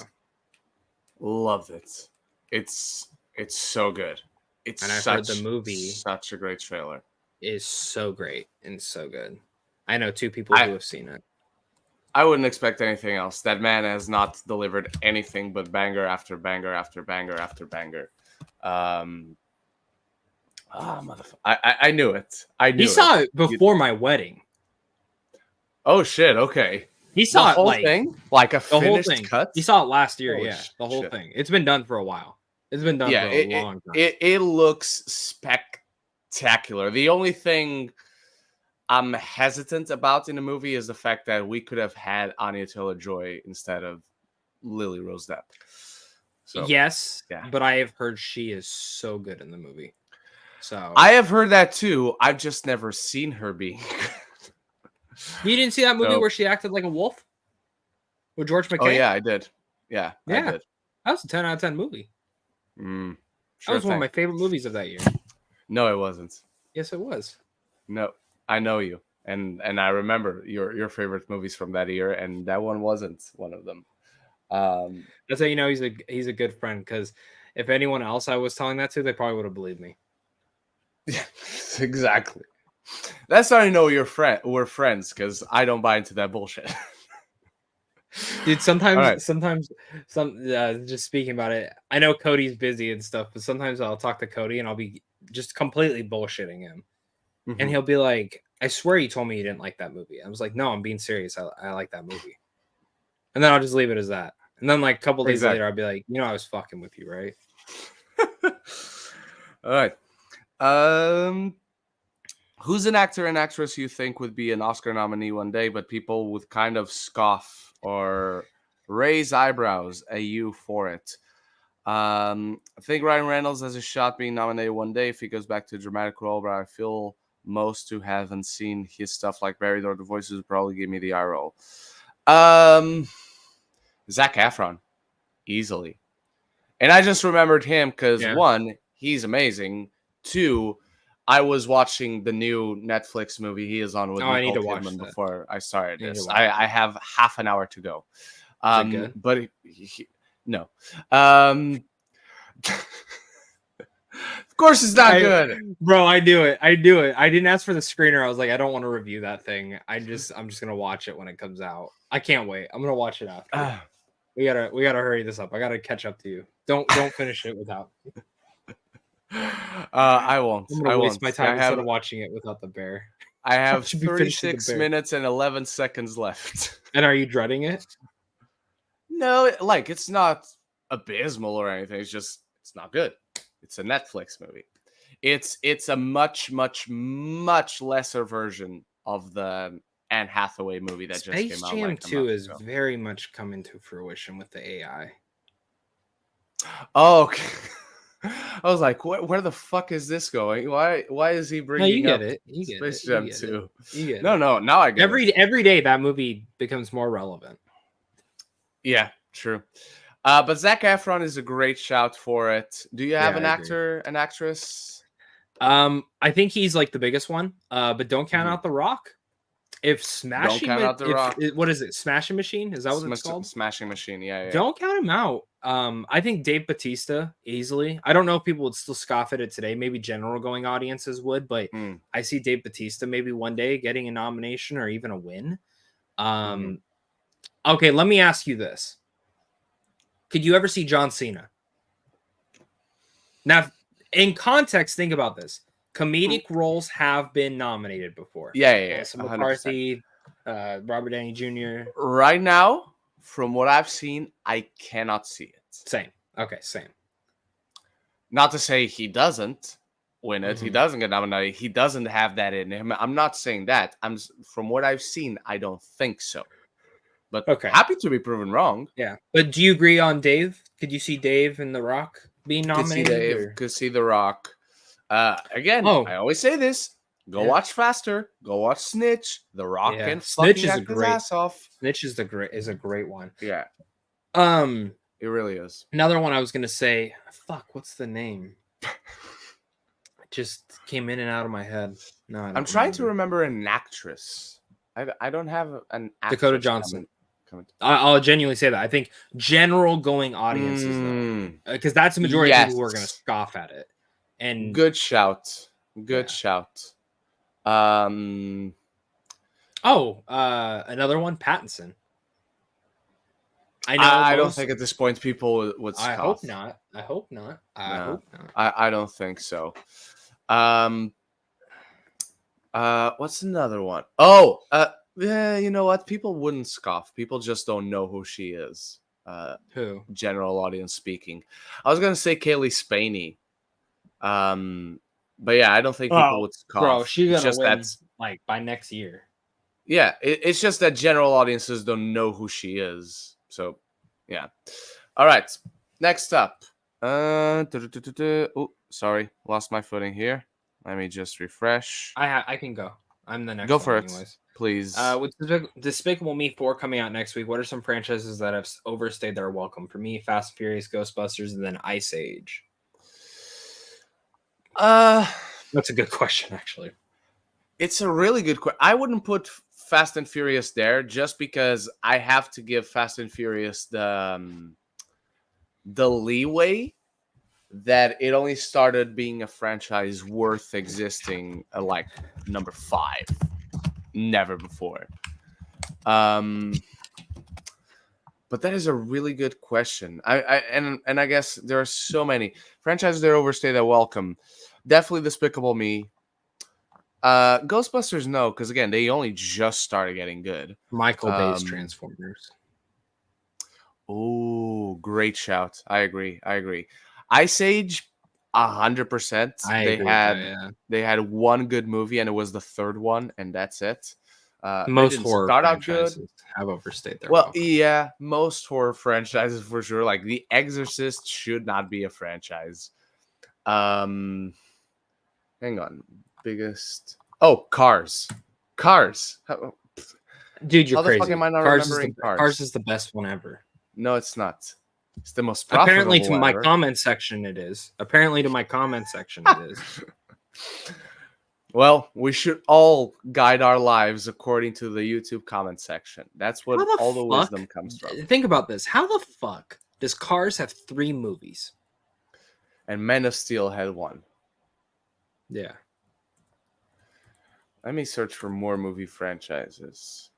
loved it. It's so good. And I've heard the movie such a great trailer. Is so great and so good. I know two people who have seen it. I wouldn't expect anything else. That man has not delivered anything but banger after banger after banger after banger. Motherfucker! I knew it. He saw it before my wedding. Oh shit! Okay. He saw the whole thing, like a finished cut. He saw it last year. The whole thing. It's been done for a while. It's been done for a long time. It looks spectacular. The only thing I'm hesitant about in the movie is the fact that we could have had Anya Taylor-Joy instead of Lily Rose Depp. So yes, yeah. but I have heard she is so good in the movie. So I have heard that too. I've just never seen her being. you didn't see that movie So- where she acted like a wolf with George McKay? Oh yeah, I did. Yeah, I Yeah. did. That was a 10 out of 10 movie. Sure That was one of thing. my favorite movies of that year. No, it wasn't. Yes, it was. No, I know you, and I remember your favorite movies from that year, and that one wasn't one of them. That's how you know he's a good friend, because if anyone else I was telling that to, they probably would have believed me. Yeah, exactly. That's how you know we're friends, because I don't buy into that bullshit. Dude, sometimes right. just speaking about it, I know Cody's busy and stuff, but sometimes I'll talk to Cody and I'll be just completely bullshitting him. And Mhm. he'll be like, I swear you told me you didn't like that movie. I was like, no, I'm being serious. I like that movie. And then I'll just leave it as that. And then like a couple days later, I'll be like, I was fucking with you, right? All right. Who's an actor and actress you think would be an Oscar nominee one day, but people would kind of scoff or raise eyebrows at you for it? I think Ryan Reynolds has a shot being nominated one day if he goes back to a dramatic role, but I feel most who haven't seen his stuff like Buried or The Voices would probably give me the eye roll. Zac Efron, easily. And I just remembered him because one, he's amazing. Two, I was watching the new Netflix movie he is on with Nicole Kidman before I started this. I have half an hour to go. Is it good? But no. Of course it's not good. Bro, I do it. I didn't ask for the screener. I was like, I don't want to review that thing. I'm just gonna watch it when it comes out. I can't wait. I'm gonna watch it after. We gotta hurry this up. I gotta catch up to you. Don't finish it without. I won't. I'm gonna waste my time instead of watching it without the bear. I have 36 minutes and 11 seconds left. And are you dreading it? No, like it's not abysmal or anything. It's just it's not good. It's a Netflix movie. It's a much lesser version of the Anne Hathaway movie that Space just came out. Jam like 2 is very much coming to fruition with the AI. Oh, okay. I was like, where the fuck is this going? Why is he bringing up Space Jam 2? No, now I get it. Every day that movie becomes more relevant. Yeah, true. But Zac Efron is a great shout for it. Do you have an actor, an actress? I think he's like the biggest one. But don't count out The Rock. If Smashing, what is it? Smashing Machine? Is that what it's called? Smashing Machine. Yeah. Don't count him out. I think Dave Bautista easily. I don't know if people would still scoff at it today. Maybe general going audiences would, but I see Dave Bautista maybe one day getting a nomination or even a win. Okay, let me ask you this. Could you ever see John Cena? Now, in context, think about this. Comedic roles have been nominated before. Yeah. McCarthy, Robert Downey Jr. Right now, from what I've seen, I cannot see it. Same. Okay, same. Not to say he doesn't win it. He doesn't get nominated. He doesn't have that in him. I'm not saying that. From what I've seen, I don't think so. But happy to be proven wrong. Yeah. But do you agree on Dave? Could you see Dave and The Rock being nominated? Could see The Rock. Again, I always say this. Go watch Faster. Go watch Snitch. The Rock can fucking act his ass off. Snitch is a great one. Yeah. It really is. Another one I was gonna say. Fuck, what's the name? It just came in and out of my head. No, I'm trying to remember an actress. I don't have an actress. Dakota Johnson. I'll genuinely say that. I think general going audiences, because that's the majority of people who are going to scoff at it. And good shout. Shout. Another one, Pattinson. I don't think at this point people would scoff. I hope not. I don't think so. What's another one? Yeah, you know what? People wouldn't scoff. People just don't know who she is. Who? General audience speaking. I was gonna say Kaylee Spaney. But yeah, I don't think people would scoff. Bro, she's gonna win like by next year. Yeah, it's just that general audiences don't know who she is. So, yeah. All right. Next up. Oh, sorry, lost my footing here. Let me just refresh. I can go. I'm the next Go one, for it, anyways. please. With Despicable Me 4 coming out next week, what are some franchises that have overstayed their welcome? For me, Fast and Furious, Ghostbusters, and then Ice Age. That's a good question, actually. It's a really good question. I wouldn't put Fast and Furious there just because I have to give Fast and Furious the leeway that it only started being a franchise worth existing like number 5, never before. But that is a really good question. I guess there are so many franchises that overstay their welcome. Definitely Despicable Me. Ghostbusters, no, because again, they only just started getting good. Michael Bay's Transformers. Oh, great shout! I agree. Ice Age, 100%. They had one good movie, and it was the third one, and that's it. Most horror franchises have overstayed their welcome. Yeah, most horror franchises for sure. Like The Exorcist should not be a franchise. Hang on, biggest. Oh, Cars. Dude, you're How the crazy. fuck am I not Cars remembering Cars? Cars is the best one ever. No, it's not. It's the most profitable. Apparently, to my ever. comment section, it is. Well, we should all guide our lives according to the YouTube comment section. That's what all the wisdom comes from. Think about this. How the fuck does Cars have 3 movies? And Men of Steel had 1. Yeah. Let me search for more movie franchises.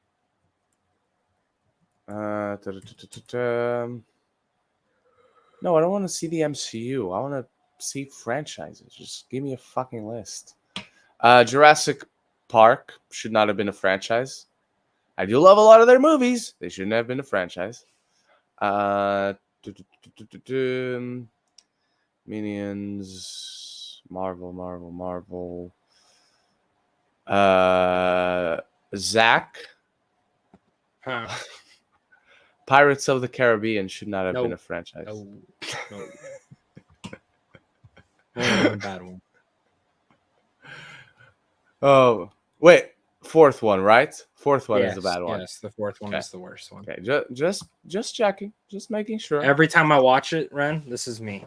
No, I don't want to see the MCU. I want to see franchises. Just give me a fucking list. Jurassic Park should not have been a franchise. I do love a lot of their movies. They shouldn't have been a franchise. Minions, Marvel. Zach. Huh. Pirates of the Caribbean should not have been a franchise. No. Bad one. Oh, wait. 4th one, right? 4th one is the bad one. Yes, the 4th one is the worst one. Okay, just checking. Just making sure. Every time I watch it, Ren, this is me.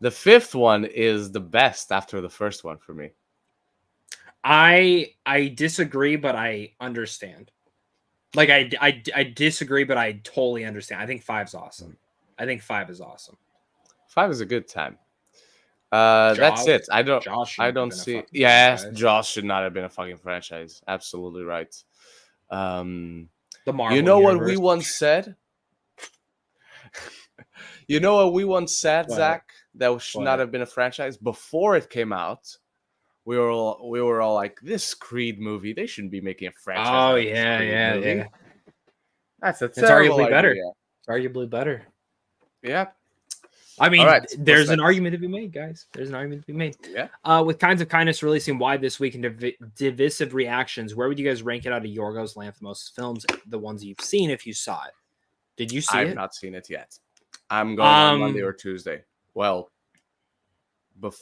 The 5th one is the best after the first one for me. I disagree, but I understand. Like I disagree, but I totally understand. I think 5's awesome. I think 5 is awesome. 5 is a good time. That's it. I don't see. Yes, Jaws should not have been a fucking franchise. Absolutely right. The Marvel you know universe. what we once said? You know what we once said, What? Zach? That should not have been a franchise before it came out. We were all like, this Creed movie, they shouldn't be making a franchise. Oh yeah. That's It's arguably better. It's arguably better. Yeah. I mean, right, there's an argument to be made, guys. There's an argument to be made. Yeah. With Kinds of Kindness releasing wide this week and divisive reactions, where would you guys rank it out of Yorgos Lanthimos' films, the ones you've seen, if you saw it? Did you see it? I've not seen it yet. I'm going on Monday or Tuesday. Well, if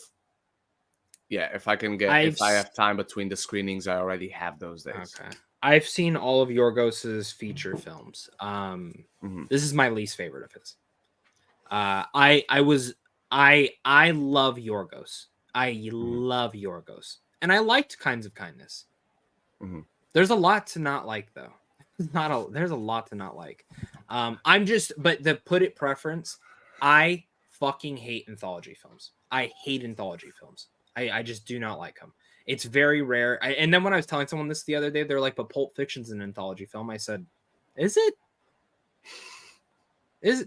I have time between the screenings, I already have those days. Okay. I've seen all of Yorgos's feature films. This is my least favorite of his. I love Yorgos. I love Yorgos. And I liked Kinds of Kindness. There's a lot to not like, though. There's a lot to not like. But to put it preference, I fucking hate anthology films. I hate anthology films. I just do not like them. It's very rare. And then when I was telling someone this the other day, they're like, but Pulp Fiction's an anthology film. I said, is it?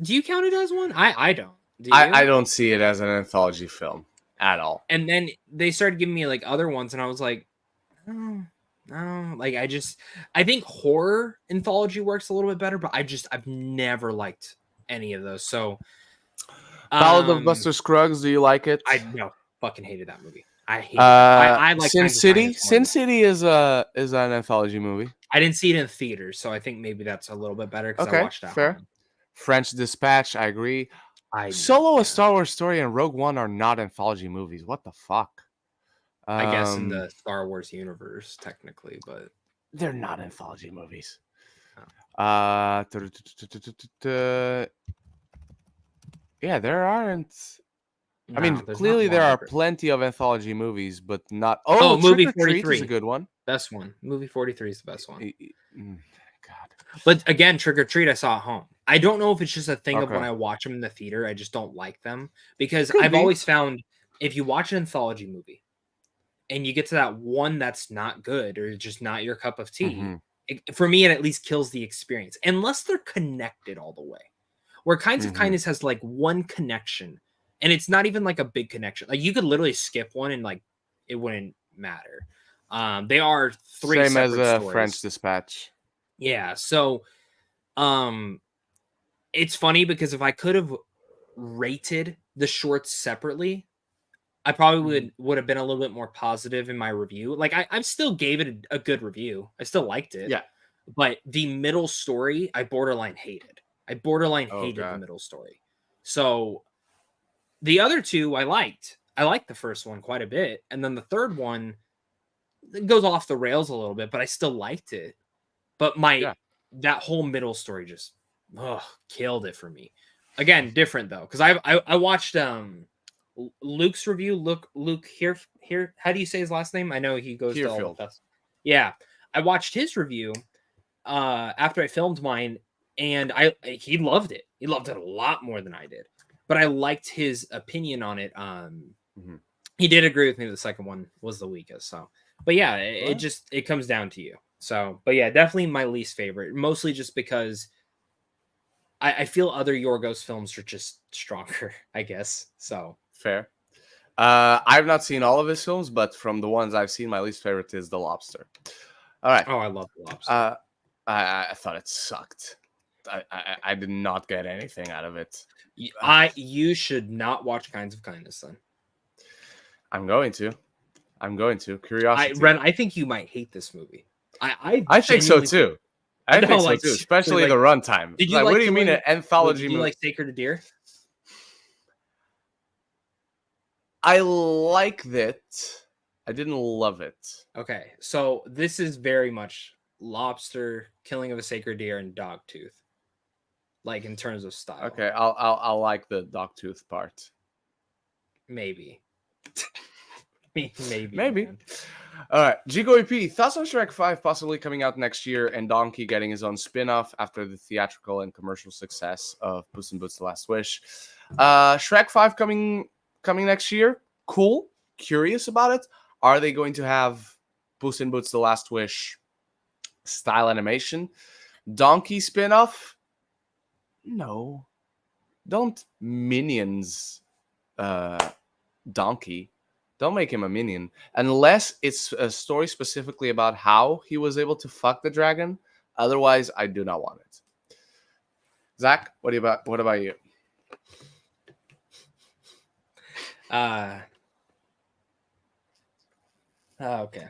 Do you count it as one? I don't. Do you? I don't see it as an anthology film at all. And then they started giving me like other ones, and I was like, no. Like I think horror anthology works a little bit better, but I've never liked any of those. So Ballad of Buster Scruggs, do you like it? I fucking hated that movie. I hate it. I like Sin Kinds of City. Kindness more Sin than- City is an anthology movie. I didn't see it in theaters, so I think maybe that's a little bit better because I Okay, watched it at fair. home. French Dispatch. I agree. I Solo, yeah. A Star Wars Story, and Rogue One are not anthology movies. What the fuck? I guess in the Star Wars universe, technically, but they're not anthology movies. Oh. Yeah, there aren't. I mean, No, there's clearly not there one are for- plenty of anthology movies, but not. Oh, Trick movie or Treat is 43. a good one. Best one. Movie 43 is the best one. God. But again, Trick or Treat, I saw at home. I don't know if it's just a thing of when Okay. I watch them in the theater, I just don't like them because Could I've be. always found if you watch an anthology movie and you get to that one that's not good or just not your cup of tea, Mhm. for me, it at least kills the experience unless they're connected all the way. Where Kinds of Mhm. Kindness has like one connection, and it's not even like a big connection. Like you could literally skip one and like it wouldn't matter. They are three Same as separate stories. French Dispatch. Yeah, so it's funny because if I could have rated the shorts separately, I probably would have been a little bit more positive in my review. Like I still gave it a good review. I still liked it. Yeah. But the middle story, I borderline hated. I borderline Oh, hated the God. middle story. So the other two I liked. I liked the first one quite a bit. And then the third one it goes off the rails a little bit, but I still liked it. But that whole middle story just killed it for me. Again, different though, because I watched Luke's review. Luke here. How do you say his last name? I know he goes to all the Hearfield. festivals. Yeah, I watched his review after I filmed mine, and he loved it. He loved it a lot more than I did. But I liked his opinion on it. He did agree with me that the second one was the weakest. So, but yeah, it comes down to you. So, but yeah, definitely my least favorite. Mostly just because I feel other Yorgos films are just stronger, I guess. So fair. I've not seen all of his films, but from the ones I've seen, my least favorite is The Lobster. All right. Oh, I love The Lobster. I thought it sucked. I did not get anything out of it. You should not watch Kinds of Kindness then. I'm going to. Curiosity. Ren, I think you might hate this movie. I think so too. I think so too, especially the runtime. Did you what do you mean an anthology movie? Did you like Sacred Deer? I liked it. I didn't love it. Okay, so this is very much Lobster, Killing of a Sacred Deer, and Dogtooth. Like in terms of style. Okay, I'll like the Dogtooth part. Maybe. Maybe. Man. All right, Gigo EP, thoughts on Shrek 5 possibly coming out next year and Donkey getting his own spin-off after the theatrical and commercial success of Puss in Boots: The Last Wish. Shrek 5 coming next year. Cool. Curious about it. Are they going to have Puss in Boots: The Last Wish style animation? Donkey spin-off? No. Don't Minions Donkey. Don't make him a minion. Unless it's a story specifically about how he was able to fuck the dragon. Otherwise, I do not want it. Zach, what about you? Okay.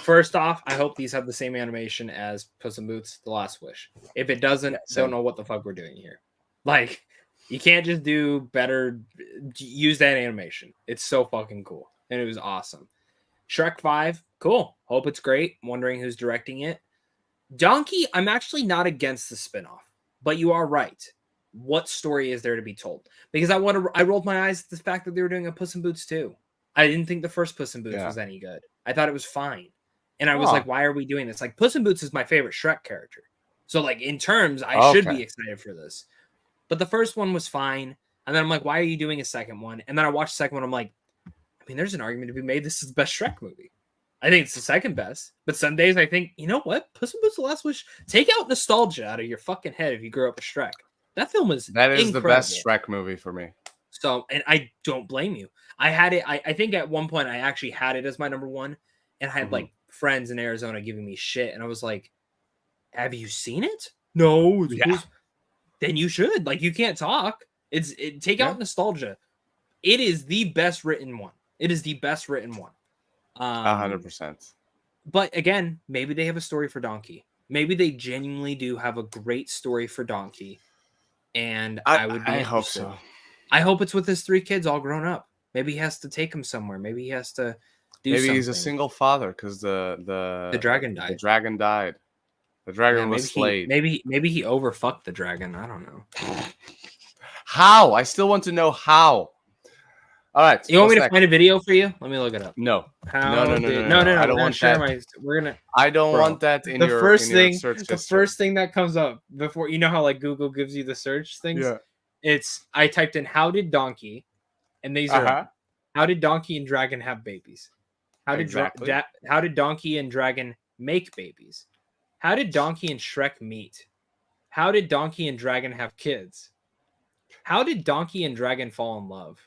First off, I hope these have the same animation as Puss in Boots: The Last Wish. If it doesn't, don't know what the fuck we're doing here. Like, you can't just do better. Use that animation. It's so fucking cool, and it was awesome. Shrek 5, cool. Hope it's great. Wondering who's directing it. Donkey, I'm actually not against the spinoff, but you are right. What story is there to be told? Because I rolled my eyes at the fact that they were doing a Puss in Boots 2. I didn't think the first Puss in Boots was any good. I thought it was fine. And I was like, why are we doing this? Like, Puss in Boots is my favorite Shrek character. So, like, in terms, I should be excited for this. But the first one was fine. And then I'm like, why are you doing a second one? And then I watched the second one. I'm like, I mean, there's an argument to be made. This is the best Shrek movie. I think it's the second best. But some days I think, you know what? Puss in Boots: The Last Wish. Take out nostalgia out of your fucking head if you grew up with Shrek. That film is incredible. The best Shrek movie for me. So, and I don't blame you. I had it. I think at one point I actually had it as my number one, and I had like friends in Arizona giving me shit, and I was like, "Have you seen it? No. Then you should. Like, you can't talk. Take out nostalgia. It is the best written one. It is the best written one. 100%. But again, maybe they have a story for Donkey. Maybe they genuinely do have a great story for Donkey, and I would be I hope interested. so. I hope it's with his 3 kids all grown up. Maybe he has to take them somewhere. Maybe he has to do Maybe something. he's a single father because the dragon died. The dragon died. The dragon was slayed. Maybe he overfucked the dragon. I don't know. How? I still want to know how. All right. You want me to find a video for you? Let me look it up. No. No. No. I don't want that. We're gonna. I don't want that in your first in your thing. search The history. first thing that comes up before you know how like Google gives you the search things. Yeah. I typed in how did Donkey, and these are how did Donkey and Dragon have babies? How did how did Donkey and Dragon make babies? How did Donkey and Shrek meet? How did Donkey and Dragon have kids? How did Donkey and Dragon fall in love?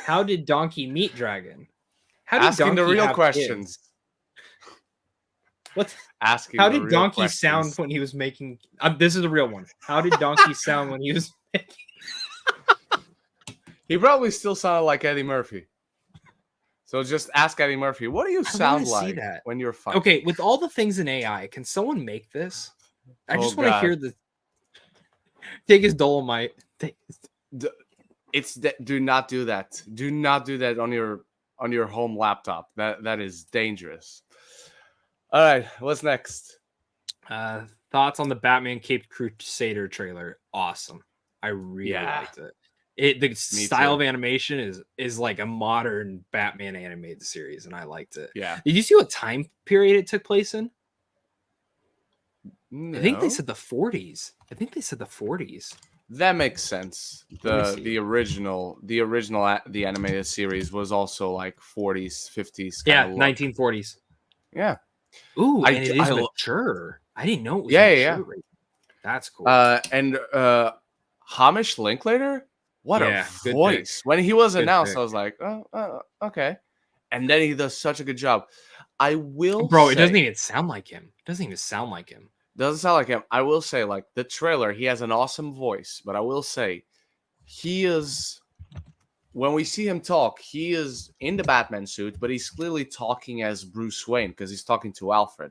How did Donkey meet Dragon? How did Asking Donkey the real have questions. What's asking? How did Donkey sound when he was making? This is a real one. How did Donkey sound when he was making? He probably still sounded like Eddie Murphy. So just ask Eddie Murphy, what do you sound like when you're fucking? Okay, with all the things in AI, can someone make this? I just want to hear the. Take his Dolomite. Do not do that. Do not do that on your home laptop. That is dangerous. All right, what's next? Thoughts on the Batman Caped Crusader trailer? Awesome. I really liked it. The style of animation is like a modern Batman animated series, and I liked it. Yeah. Did you see what time period it took place in? No. I think they said the 40s. That makes sense. The original the animated series was also like 40s, 50s. Yeah, 1940s. Yeah. Ooh, and it is mature. I didn't know it was mature. Yeah. That's cool. And Hamish Linklater? What a voice. When he was announced, I was like, oh, okay. And then he does such a good job. I will Bro, it doesn't even sound like him. Doesn't sound like him. I will say, like, the trailer, he has an awesome voice. But I will say, he is... When we see him talk, he is in the Batman suit, but he's clearly talking as Bruce Wayne because he's talking to Alfred.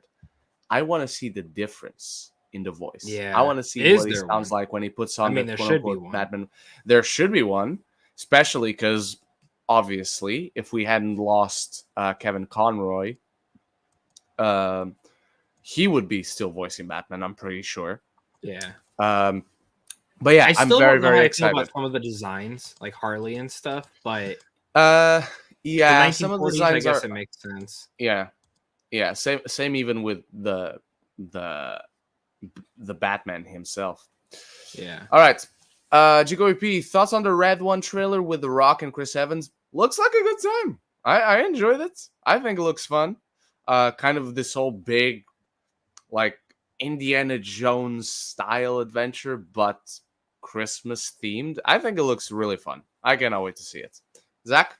I want to see the difference in the voice. Yeah, I want to see what he sounds like when he puts on the quote-unquote Batman. There should be one, especially because obviously, if we hadn't lost Kevin Conroy, he would be still voicing Batman. I'm pretty sure. Yeah. But yeah, I'm very, very excited about some of the designs, like Harley and stuff. But yeah, some of the designs I guess it makes sense. Yeah. Same even with the Batman himself. Yeah. All right. Jacoby P, thoughts on the Red One trailer with The Rock and Chris Evans? Looks like a good time. I enjoyed it. I think it looks fun. Kind of this whole big, like, Indiana Jones style adventure, but Christmas themed. I think it looks really fun. I cannot wait to see it. Zach?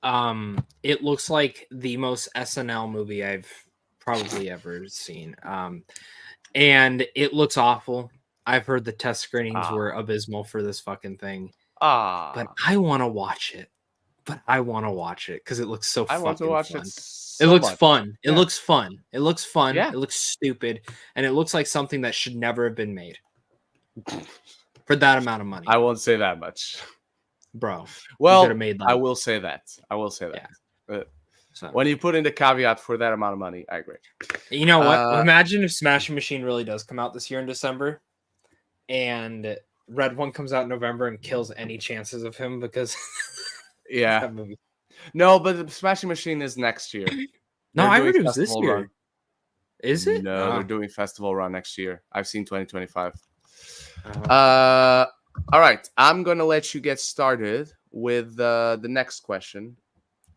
It looks like the most SNL movie I've probably ever seen. And it looks awful. I've heard the test screenings were abysmal for this fucking thing. But I want to watch it. Because it looks so fucking fun. It looks fun. It looks fun. It looks fun. Yeah. It looks stupid. And it looks like something that should never have been made. For that amount of money. I won't say that much. Bro. Well, I will say that. Yeah. When you put in the caveat for that amount of money, I agree. You know what? Imagine if Smashing Machine really does come out this year in December, and Red One comes out in November and kills any chances of him because yeah. No, but the Smashing Machine is next year. No, I heard it was this year. Is it? No, they're doing festival run next year. I've seen 2025. All right, I'm gonna let you get started with the next question.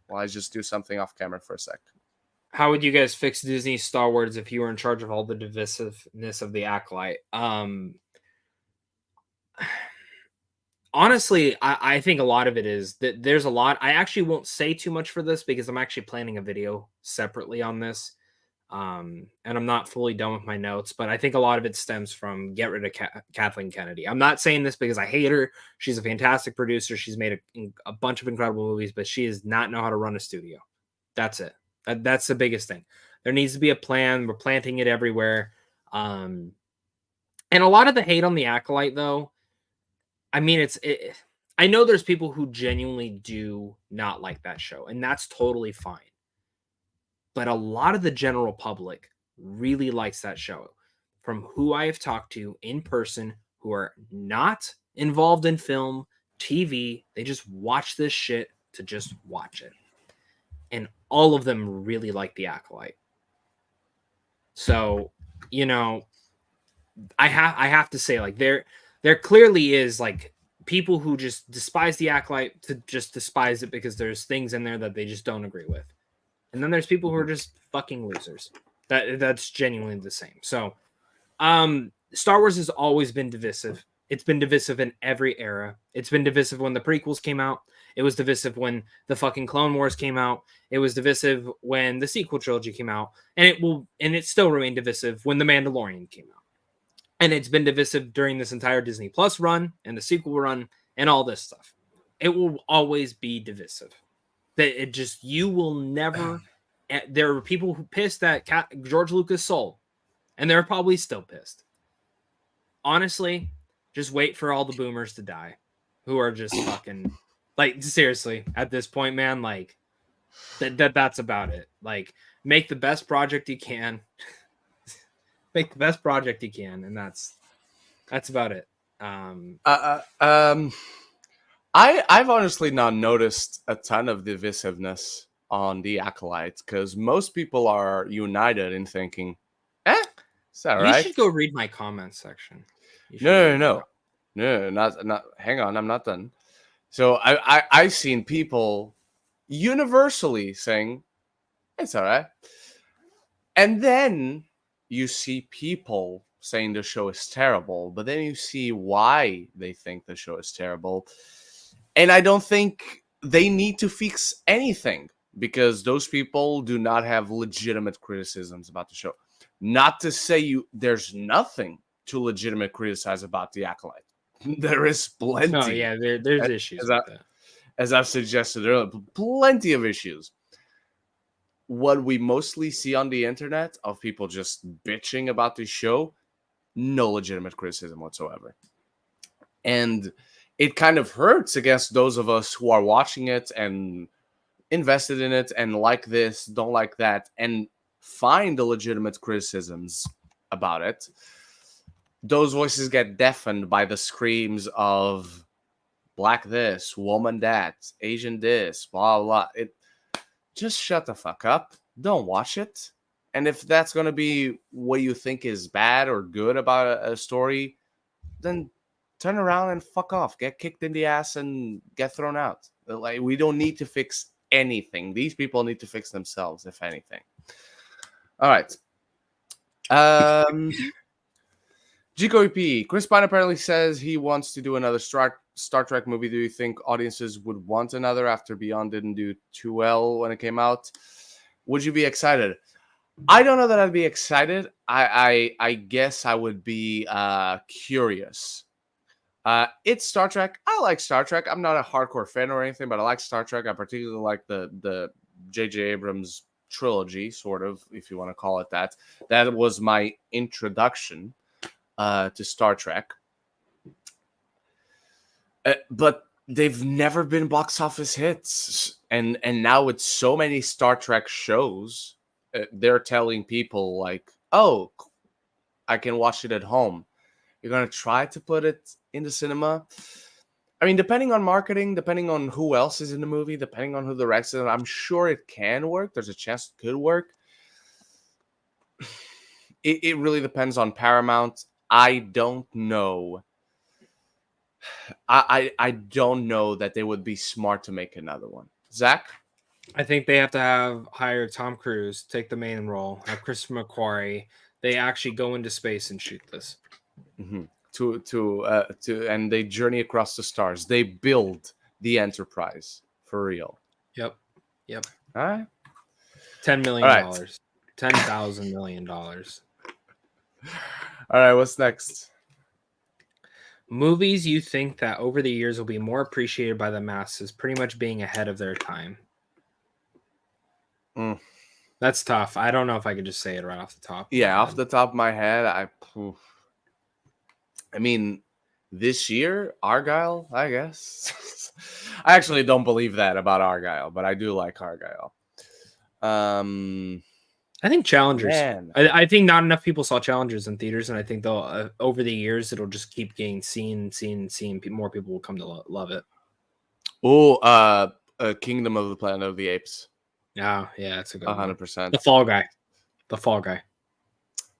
While I just do something off camera for a sec. How would you guys fix Disney Star Wars if you were in charge of all the divisiveness of the Acolyte? Honestly, I think a lot of it is that there's a lot. I actually won't say too much for this because I'm actually planning a video separately on this. And I'm not fully done with my notes, but I think a lot of it stems from get rid of Kathleen Kennedy. I'm not saying this because I hate her. She's a fantastic producer. She's made a bunch of incredible movies, but she does not know how to run a studio. That's it. That's the biggest thing. There needs to be a plan. We're planting it everywhere. And a lot of the hate on The Acolyte, though, I mean, I know there's people who genuinely do not like that show, and that's totally fine. But a lot of the general public really likes that show. From who I have talked to in person who are not involved in film, TV, they just watch this shit to just watch it. And all of them really like The Acolyte. So, you know, I have to say, like, there clearly is like people who just despise The Acolyte to just despise it because there's things in there that they just don't agree with. And then there's people who are just fucking losers. That's genuinely the same. So, Star Wars has always been divisive. It's been divisive in every era. It's been divisive when the prequels came out. It was divisive when the fucking Clone Wars came out. It was divisive when the sequel trilogy came out. And it still remained divisive when The Mandalorian came out. And it's been divisive during this entire Disney Plus run and the sequel run and all this stuff. It will always be divisive. That it just, you will never. There are people who pissed that George Lucas sold, and they're probably still pissed. Honestly, just wait for all the boomers to die, who are just fucking, like, seriously at this point, man. Like, that's about it. Like, make the best project you can, make the best project you can, and that's about it. I've honestly not noticed a ton of divisiveness on The Acolyte because most people are united in thinking, is that You right? should go read my comments section. No, not. Hang on, I'm not done. So I've seen people universally saying it's all right, and then you see people saying the show is terrible, but then you see why they think the show is terrible. And I don't think they need to fix anything because those people do not have legitimate criticisms about the show. Not to say there's nothing to legitimate criticize about The Acolyte. There is plenty. Oh yeah, there's issues with that. As I've suggested earlier, plenty of issues. What we mostly see on the internet of people just bitching about the show, no legitimate criticism whatsoever. And it kind of hurts against those of us who are watching it and invested in it and like this, don't like that, and find the legitimate criticisms about it. Those voices get deafened by the screams of black this, woman that, Asian this, blah, blah. Just shut the fuck up. Don't watch it. And if that's going to be what you think is bad or good about a story, then turn around and fuck off. Get kicked in the ass and get thrown out. Like, we don't need to fix anything. These people need to fix themselves, if anything. All right. GeekOEP. Chris Pine apparently says he wants to do another Star Trek movie. Do you think audiences would want another after Beyond didn't do too well when it came out? Would you be excited? I don't know that I'd be excited. I guess I would be curious. It's Star Trek. I like Star Trek. I'm not a hardcore fan or anything, but I like Star Trek. I particularly like the J.J. Abrams trilogy, sort of, if you want to call it that. That was my introduction to Star Trek. But they've never been box office hits. And now with so many Star Trek shows, they're telling people like, oh, I can watch it at home. You're going to try to put it in the cinema. I mean, depending on marketing, depending on who else is in the movie, depending on who directs it, I'm sure it can work. There's a chance it could work. It really depends on Paramount. I don't know. I don't know that they would be smart to make another one. Zach? I think they have to hire Tom Cruise, take the main role, have Christopher McQuarrie. They actually go into space and shoot this. Mm-hmm. And they journey across the stars. They build the Enterprise for real. Yep. All right. $10 million. $10,000 million. All right, what's next? Movies you think that over the years will be more appreciated by the masses, pretty much being ahead of their time. That's tough. I don't know if I could just say it right off the top. Yeah, off the top of my head, I mean, this year, Argyle, I guess. I actually don't believe that about Argyle, but I do like Argyle. I think Challengers. Man. I think not enough people saw Challengers in theaters, and I think they'll over the years it'll just keep getting seen. More people will come to love it. Oh, Kingdom of the Planet of the Apes. Yeah, it's a good 100%. The Fall Guy.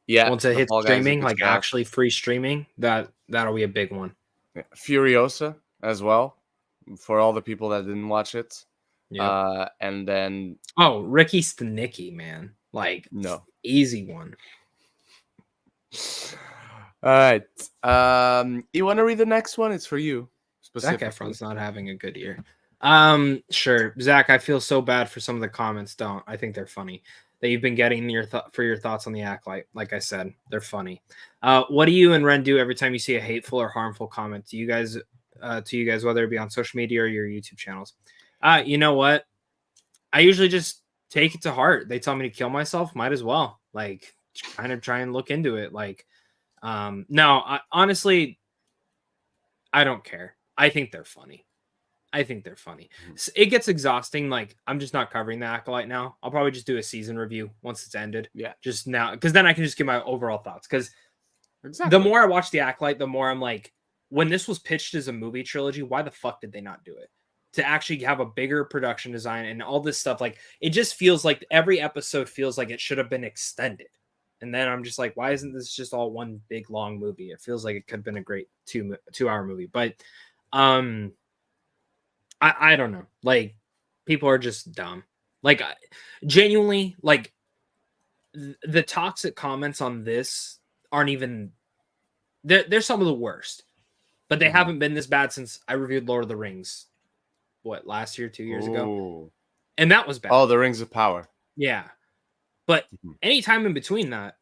Yeah, once it hits streaming, like actually free streaming, that'll be a big one. Yeah. Furiosa as well, for all the people that didn't watch it. Yeah, and then Ricky Stenicki, man, like no easy one. All right, you want to read the next one? It's for you. Zac Efron's not having a good year. Sure, Zach. I feel so bad for some of the comments. I think they're funny. That you've been getting your thoughts on the Acolyte. Like I said, they're funny. What do you and Ren do every time you see a hateful or harmful comment? To you guys, whether it be on social media or your YouTube channels? You know what? I usually just take it to heart. They tell me to kill myself. Might as well. Like, kind of try and look into it. Like, no, honestly, I don't care. I think they're funny. It gets exhausting. Like, I'm just not covering the Acolyte now. I'll probably just do a season review once it's ended. Yeah. Just now, because then I can just give my overall thoughts. Because the more I watch the Acolyte, the more I'm like, when this was pitched as a movie trilogy, why the fuck did they not do it? To actually have a bigger production design and all this stuff. Like, it just feels like every episode feels like it should have been extended. And then I'm just like, why isn't this just all one big long movie? It feels like it could have been a great 2-hour movie. But I don't know. Like, people are just dumb. Like, genuinely, like, the toxic comments on this aren't even... They're some of the worst. But they haven't been this bad since I reviewed Lord of the Rings. What, last year, 2 years ago? And that was bad. Oh, the Rings of Power. Yeah. But anytime in between that,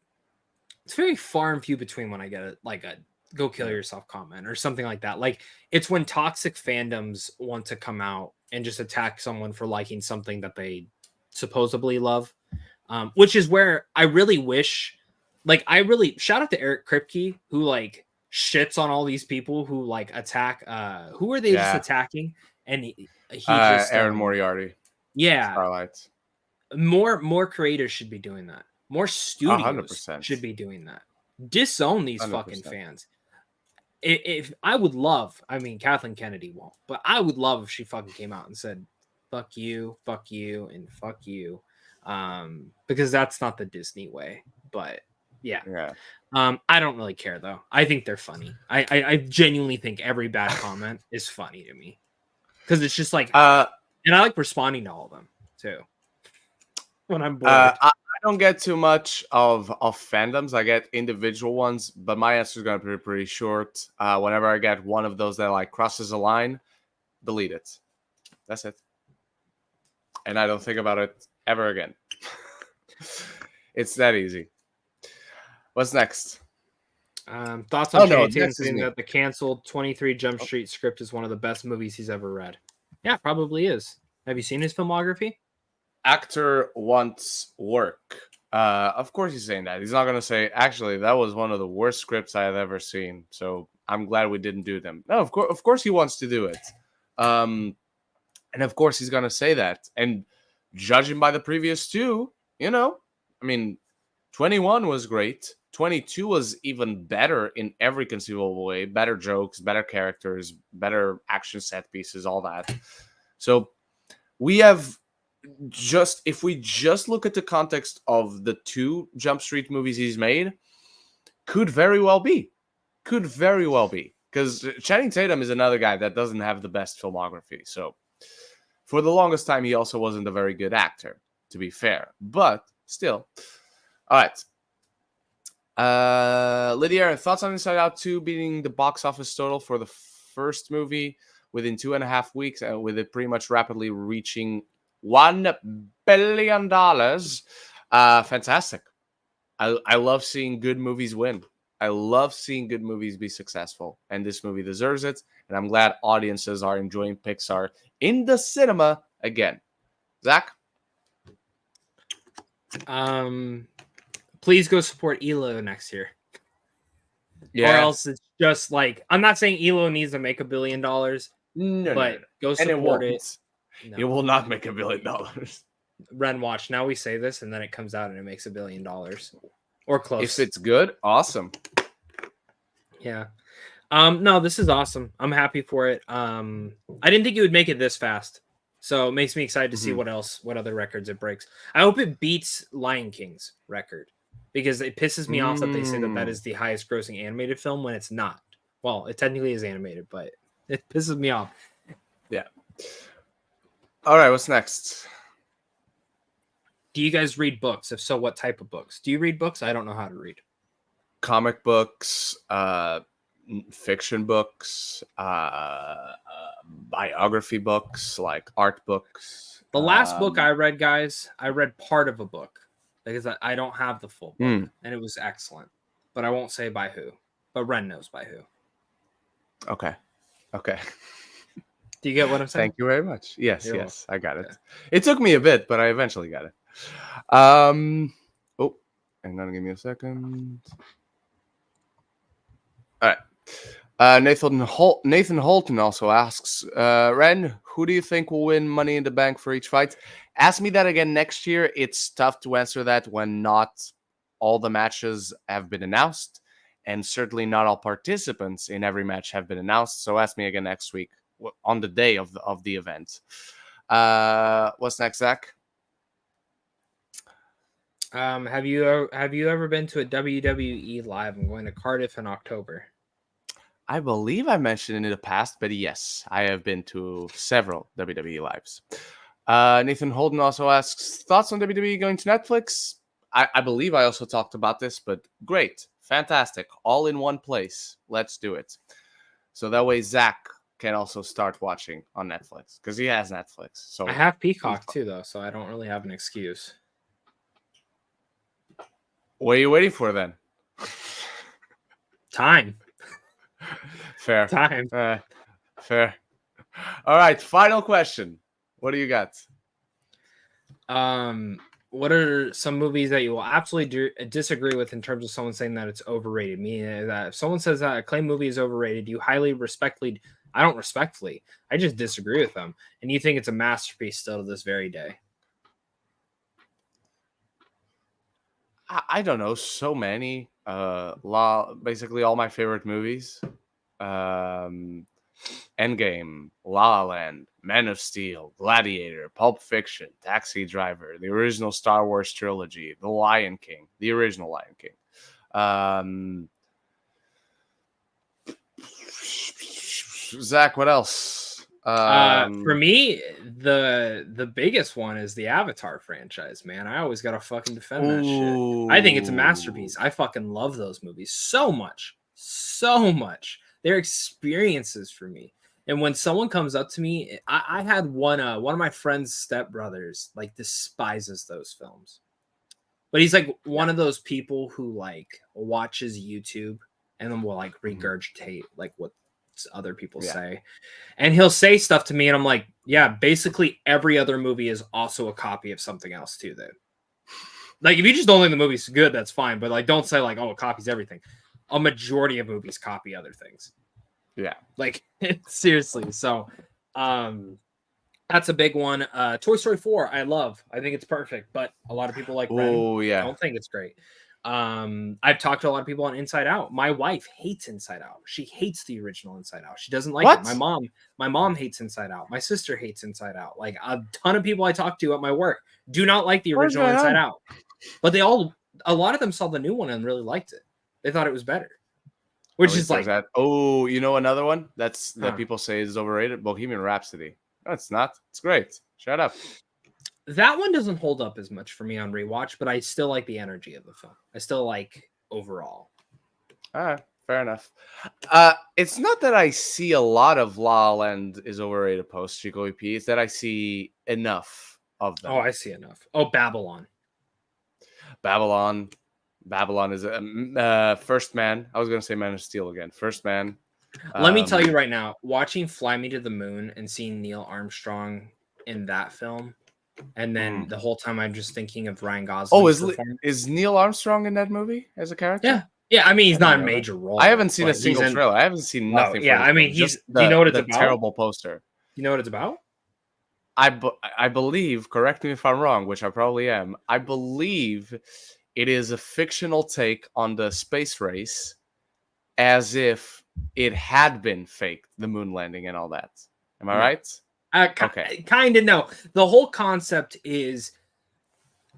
it's very far and few between when I get a go kill yourself comment or something like that. Like, it's when toxic fandoms want to come out and just attack someone for liking something that they supposedly love, which is where I really wish, like, shout out to Eric Kripke, who like shits on all these people who like attack. Who are they just attacking? And he just Aaron Moriarty. Yeah. Starlight. More creators should be doing that. More studios 100%. should be doing that. Disown these 100%. Fucking fans. If I would love, I mean, Kathleen Kennedy won't, but I would love if she fucking came out and said, fuck you, and fuck you. Because that's not the Disney way. But yeah. I don't really care though. I think they're funny. I genuinely think every bad comment is funny to me. Because it's just like, and I like responding to all of them too. When I'm bored. I don't get too much of fandoms. I get individual ones, but my answer is going to be pretty short. Whenever I get one of those that like crosses a line, delete it. That's it. And I don't think about it ever again. It's that easy. What's next? Thoughts on Channing Tatum saying that the canceled 23 Jump Street script is one of the best movies he's ever read. Yeah, probably is. Have you seen his filmography? Actor wants work. Of course he's saying that. He's not going to say, actually, that was one of the worst scripts I have ever seen, so I'm glad we didn't do them. No, of course he wants to do it. And of course he's going to say that. And judging by the previous two, I mean, 21 was great. 22 was even better in every conceivable way. Better jokes, better characters, better action set pieces, all that. So we have... if we just look at the context of the 2 Jump Street movies he's made, could very well be. Because Channing Tatum is another guy that doesn't have the best filmography. So for the longest time, he also wasn't a very good actor, to be fair. But still. All right. Lydia, thoughts on Inside Out 2 beating the box office total for the first movie within 2.5 weeks, and with it pretty much rapidly reaching $1 billion. Fantastic. I love seeing good movies win. I love seeing good movies be successful, and this movie deserves it. And I'm glad audiences are enjoying Pixar in the cinema again. Zach? Please go support ELO next year. Yeah. Or else it's just like, I'm not saying ELO needs to make $1 billion, No. go And support it. No. It will not make $1 billion. Ren, watch. Now we say this, and then it comes out and it makes $1 billion. Or close. If it's good, awesome. Yeah. No, this is awesome. I'm happy for it. I didn't think it would make it this fast. So it makes me excited to see what other records it breaks. I hope it beats Lion King's record, because it pisses me off that they say that is the highest grossing animated film when it's not. Well, it technically is animated, but it pisses me off. Yeah. All right, what's next? Do you guys read books? If so, what type of books? Do you read books? I don't know how to read. Comic books, fiction books, biography books, like art books. The last book I read, guys, I read part of a book because I don't have the full book, and it was excellent. But I won't say by who. But Ren knows by who. Okay. Do you get what I'm saying? Thank you very much. Yes, You're yes, welcome. I got it. Okay. It took me a bit, but I eventually got it. Oh, hang on, give me a second. All right. Nathan Holton also asks, Ren, who do you think will win Money in the Bank for each fight? Ask me that again next year. It's tough to answer that when not all the matches have been announced, and certainly not all participants in every match have been announced. So ask me again next week on the day of the event. What's next, Zach? Have you ever been to a WWE live? I'm going to Cardiff in October. I believe I mentioned in the past, but yes, I have been to several WWE lives. Nathan Holden also asks, thoughts on WWE going to Netflix? I believe I also talked about this, but great, fantastic, all in one place. Let's do it. So that way Zach can also start watching on Netflix, because he has Netflix. So I have Peacock too, though, so I don't really have an excuse. What are you waiting for then? Time. Fair. Time. Fair. All right. Final question. What do you got? What are some movies that you will absolutely disagree with in terms of someone saying that it's overrated? Meaning that if someone says that a claimed movie is overrated, you highly respectfully, I don't respectfully, I just disagree with them. And you think it's a masterpiece still to this very day. I don't know. So many. Basically all my favorite movies. Endgame, La La Land, Man of Steel, Gladiator, Pulp Fiction, Taxi Driver, the original Star Wars trilogy, The Lion King, the original Lion King. Zach, what else? For me, the biggest one is the Avatar franchise, man. I always gotta fucking defend that shit. I think it's a masterpiece. I fucking love those movies so much. They're experiences for me. And when someone comes up to me, I had one of my friend's stepbrothers like despises those films. But he's like one of those people who like watches YouTube and then will like regurgitate like what other people say. And he'll say stuff to me and I'm like, yeah, basically every other movie is also a copy of something else too, then. Like if you just don't think the movie's good, that's fine. But like don't say like, oh, it copies everything. A majority of movies copy other things. Yeah. Like seriously. So that's a big one. Toy Story 4, I love. I think it's perfect, but a lot of people like Ren don't think it's great. I've talked to a lot of people on Inside Out. My wife hates Inside Out. She hates the original Inside Out. She doesn't like it. My mom hates Inside Out. My sister hates Inside Out. Like a ton of people I talk to at my work do not like the original Inside Out. But a lot of them saw the new one and really liked it. They thought it was better. Which is like that. Oh, you know another one that people say is overrated? Bohemian Rhapsody. No, it's not. It's great. Shut up. That one doesn't hold up as much for me on rewatch, but I still like the energy of the film. I still like overall. All right, fair enough. It's not that I see a lot of La La Land is overrated post Chico EP. It's that I see enough of them. Oh, I see enough. Oh, Babylon. Babylon. Babylon is First Man. I was gonna say Man of Steel again. First Man. Let me tell you right now, watching Fly Me to the Moon and seeing Neil Armstrong in that film, and then the whole time I'm just thinking of Ryan Gosling's performance. Is Neil Armstrong in that movie as a character? Yeah. Yeah, I mean, he's not a major role. I haven't seen a single trailer. I haven't seen nothing. Yeah, I mean, do you know what it's about? Terrible poster. You know what it's about? I believe, correct me if I'm wrong, which I probably am. I believe it is a fictional take on the space race, as if it had been faked, the moon landing and all that. Am I right? Okay. Kind of no. The whole concept is,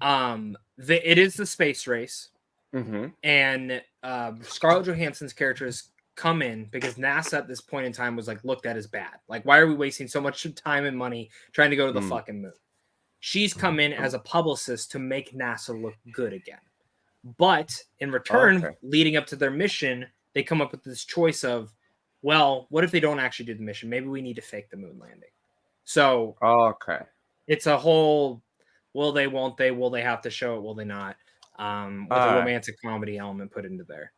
it is the space race, and Scarlett Johansson's characters come in because NASA at this point in time was like looked at as bad. Like, why are we wasting so much time and money trying to go to the fucking moon? She's come in as a publicist to make NASA look good again. But in return, leading up to their mission, they come up with this choice of, well, what if they don't actually do the mission? Maybe we need to fake the moon landing. So it's a whole will they, won't they, will they have to show it, will they not? With a romantic comedy element put into there.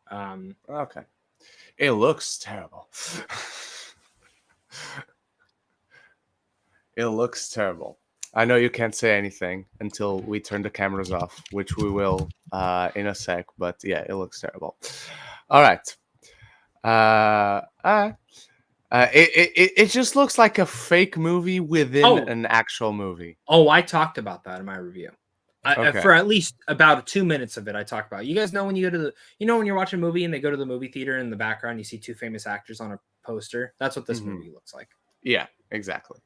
It looks terrible. It looks terrible. I know you can't say anything until we turn the cameras off, which we will in a sec. But yeah, it looks terrible. All right. It just looks like a fake movie within an actual movie. Oh, I talked about that in my review. For at least about 2 minutes of it, I talked about. You guys know when you go to when you're watching a movie and they go to the movie theater and in the background you see two famous actors on a poster. That's what this movie looks like. Yeah, exactly.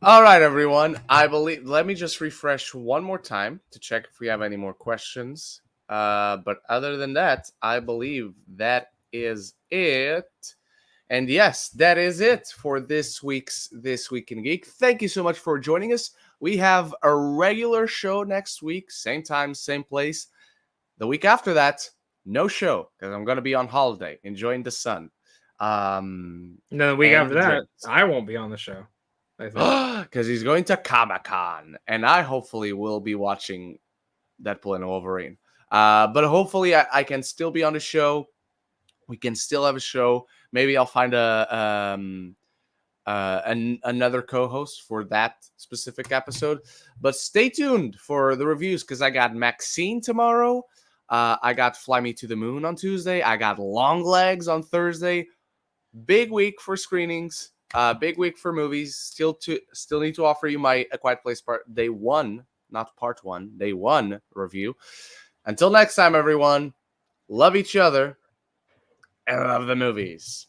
All right, everyone. Let me just refresh one more time to check if we have any more questions. But other than that, I believe that is it. And yes, that is it for this Week in Geek. Thank you so much for joining us. We have a regular show next week, same time, same place. The week after that, no show because I'm going to be on holiday, enjoying the sun. No, the week after that, I won't be on the show. Because he's going to Comic-Con, and I hopefully will be watching Deadpool and Wolverine. But hopefully I can still be on the show. We can still have a show. Maybe I'll find another co-host for that specific episode. But stay tuned for the reviews because I got Maxine tomorrow. I got Fly Me to the Moon on Tuesday. I got Long Legs on Thursday. Big week for screenings. Big week for movies. Still need to offer you my A Quiet Place Day 1, not Part 1, Day 1 review. Until next time, everyone, love each other and love the movies.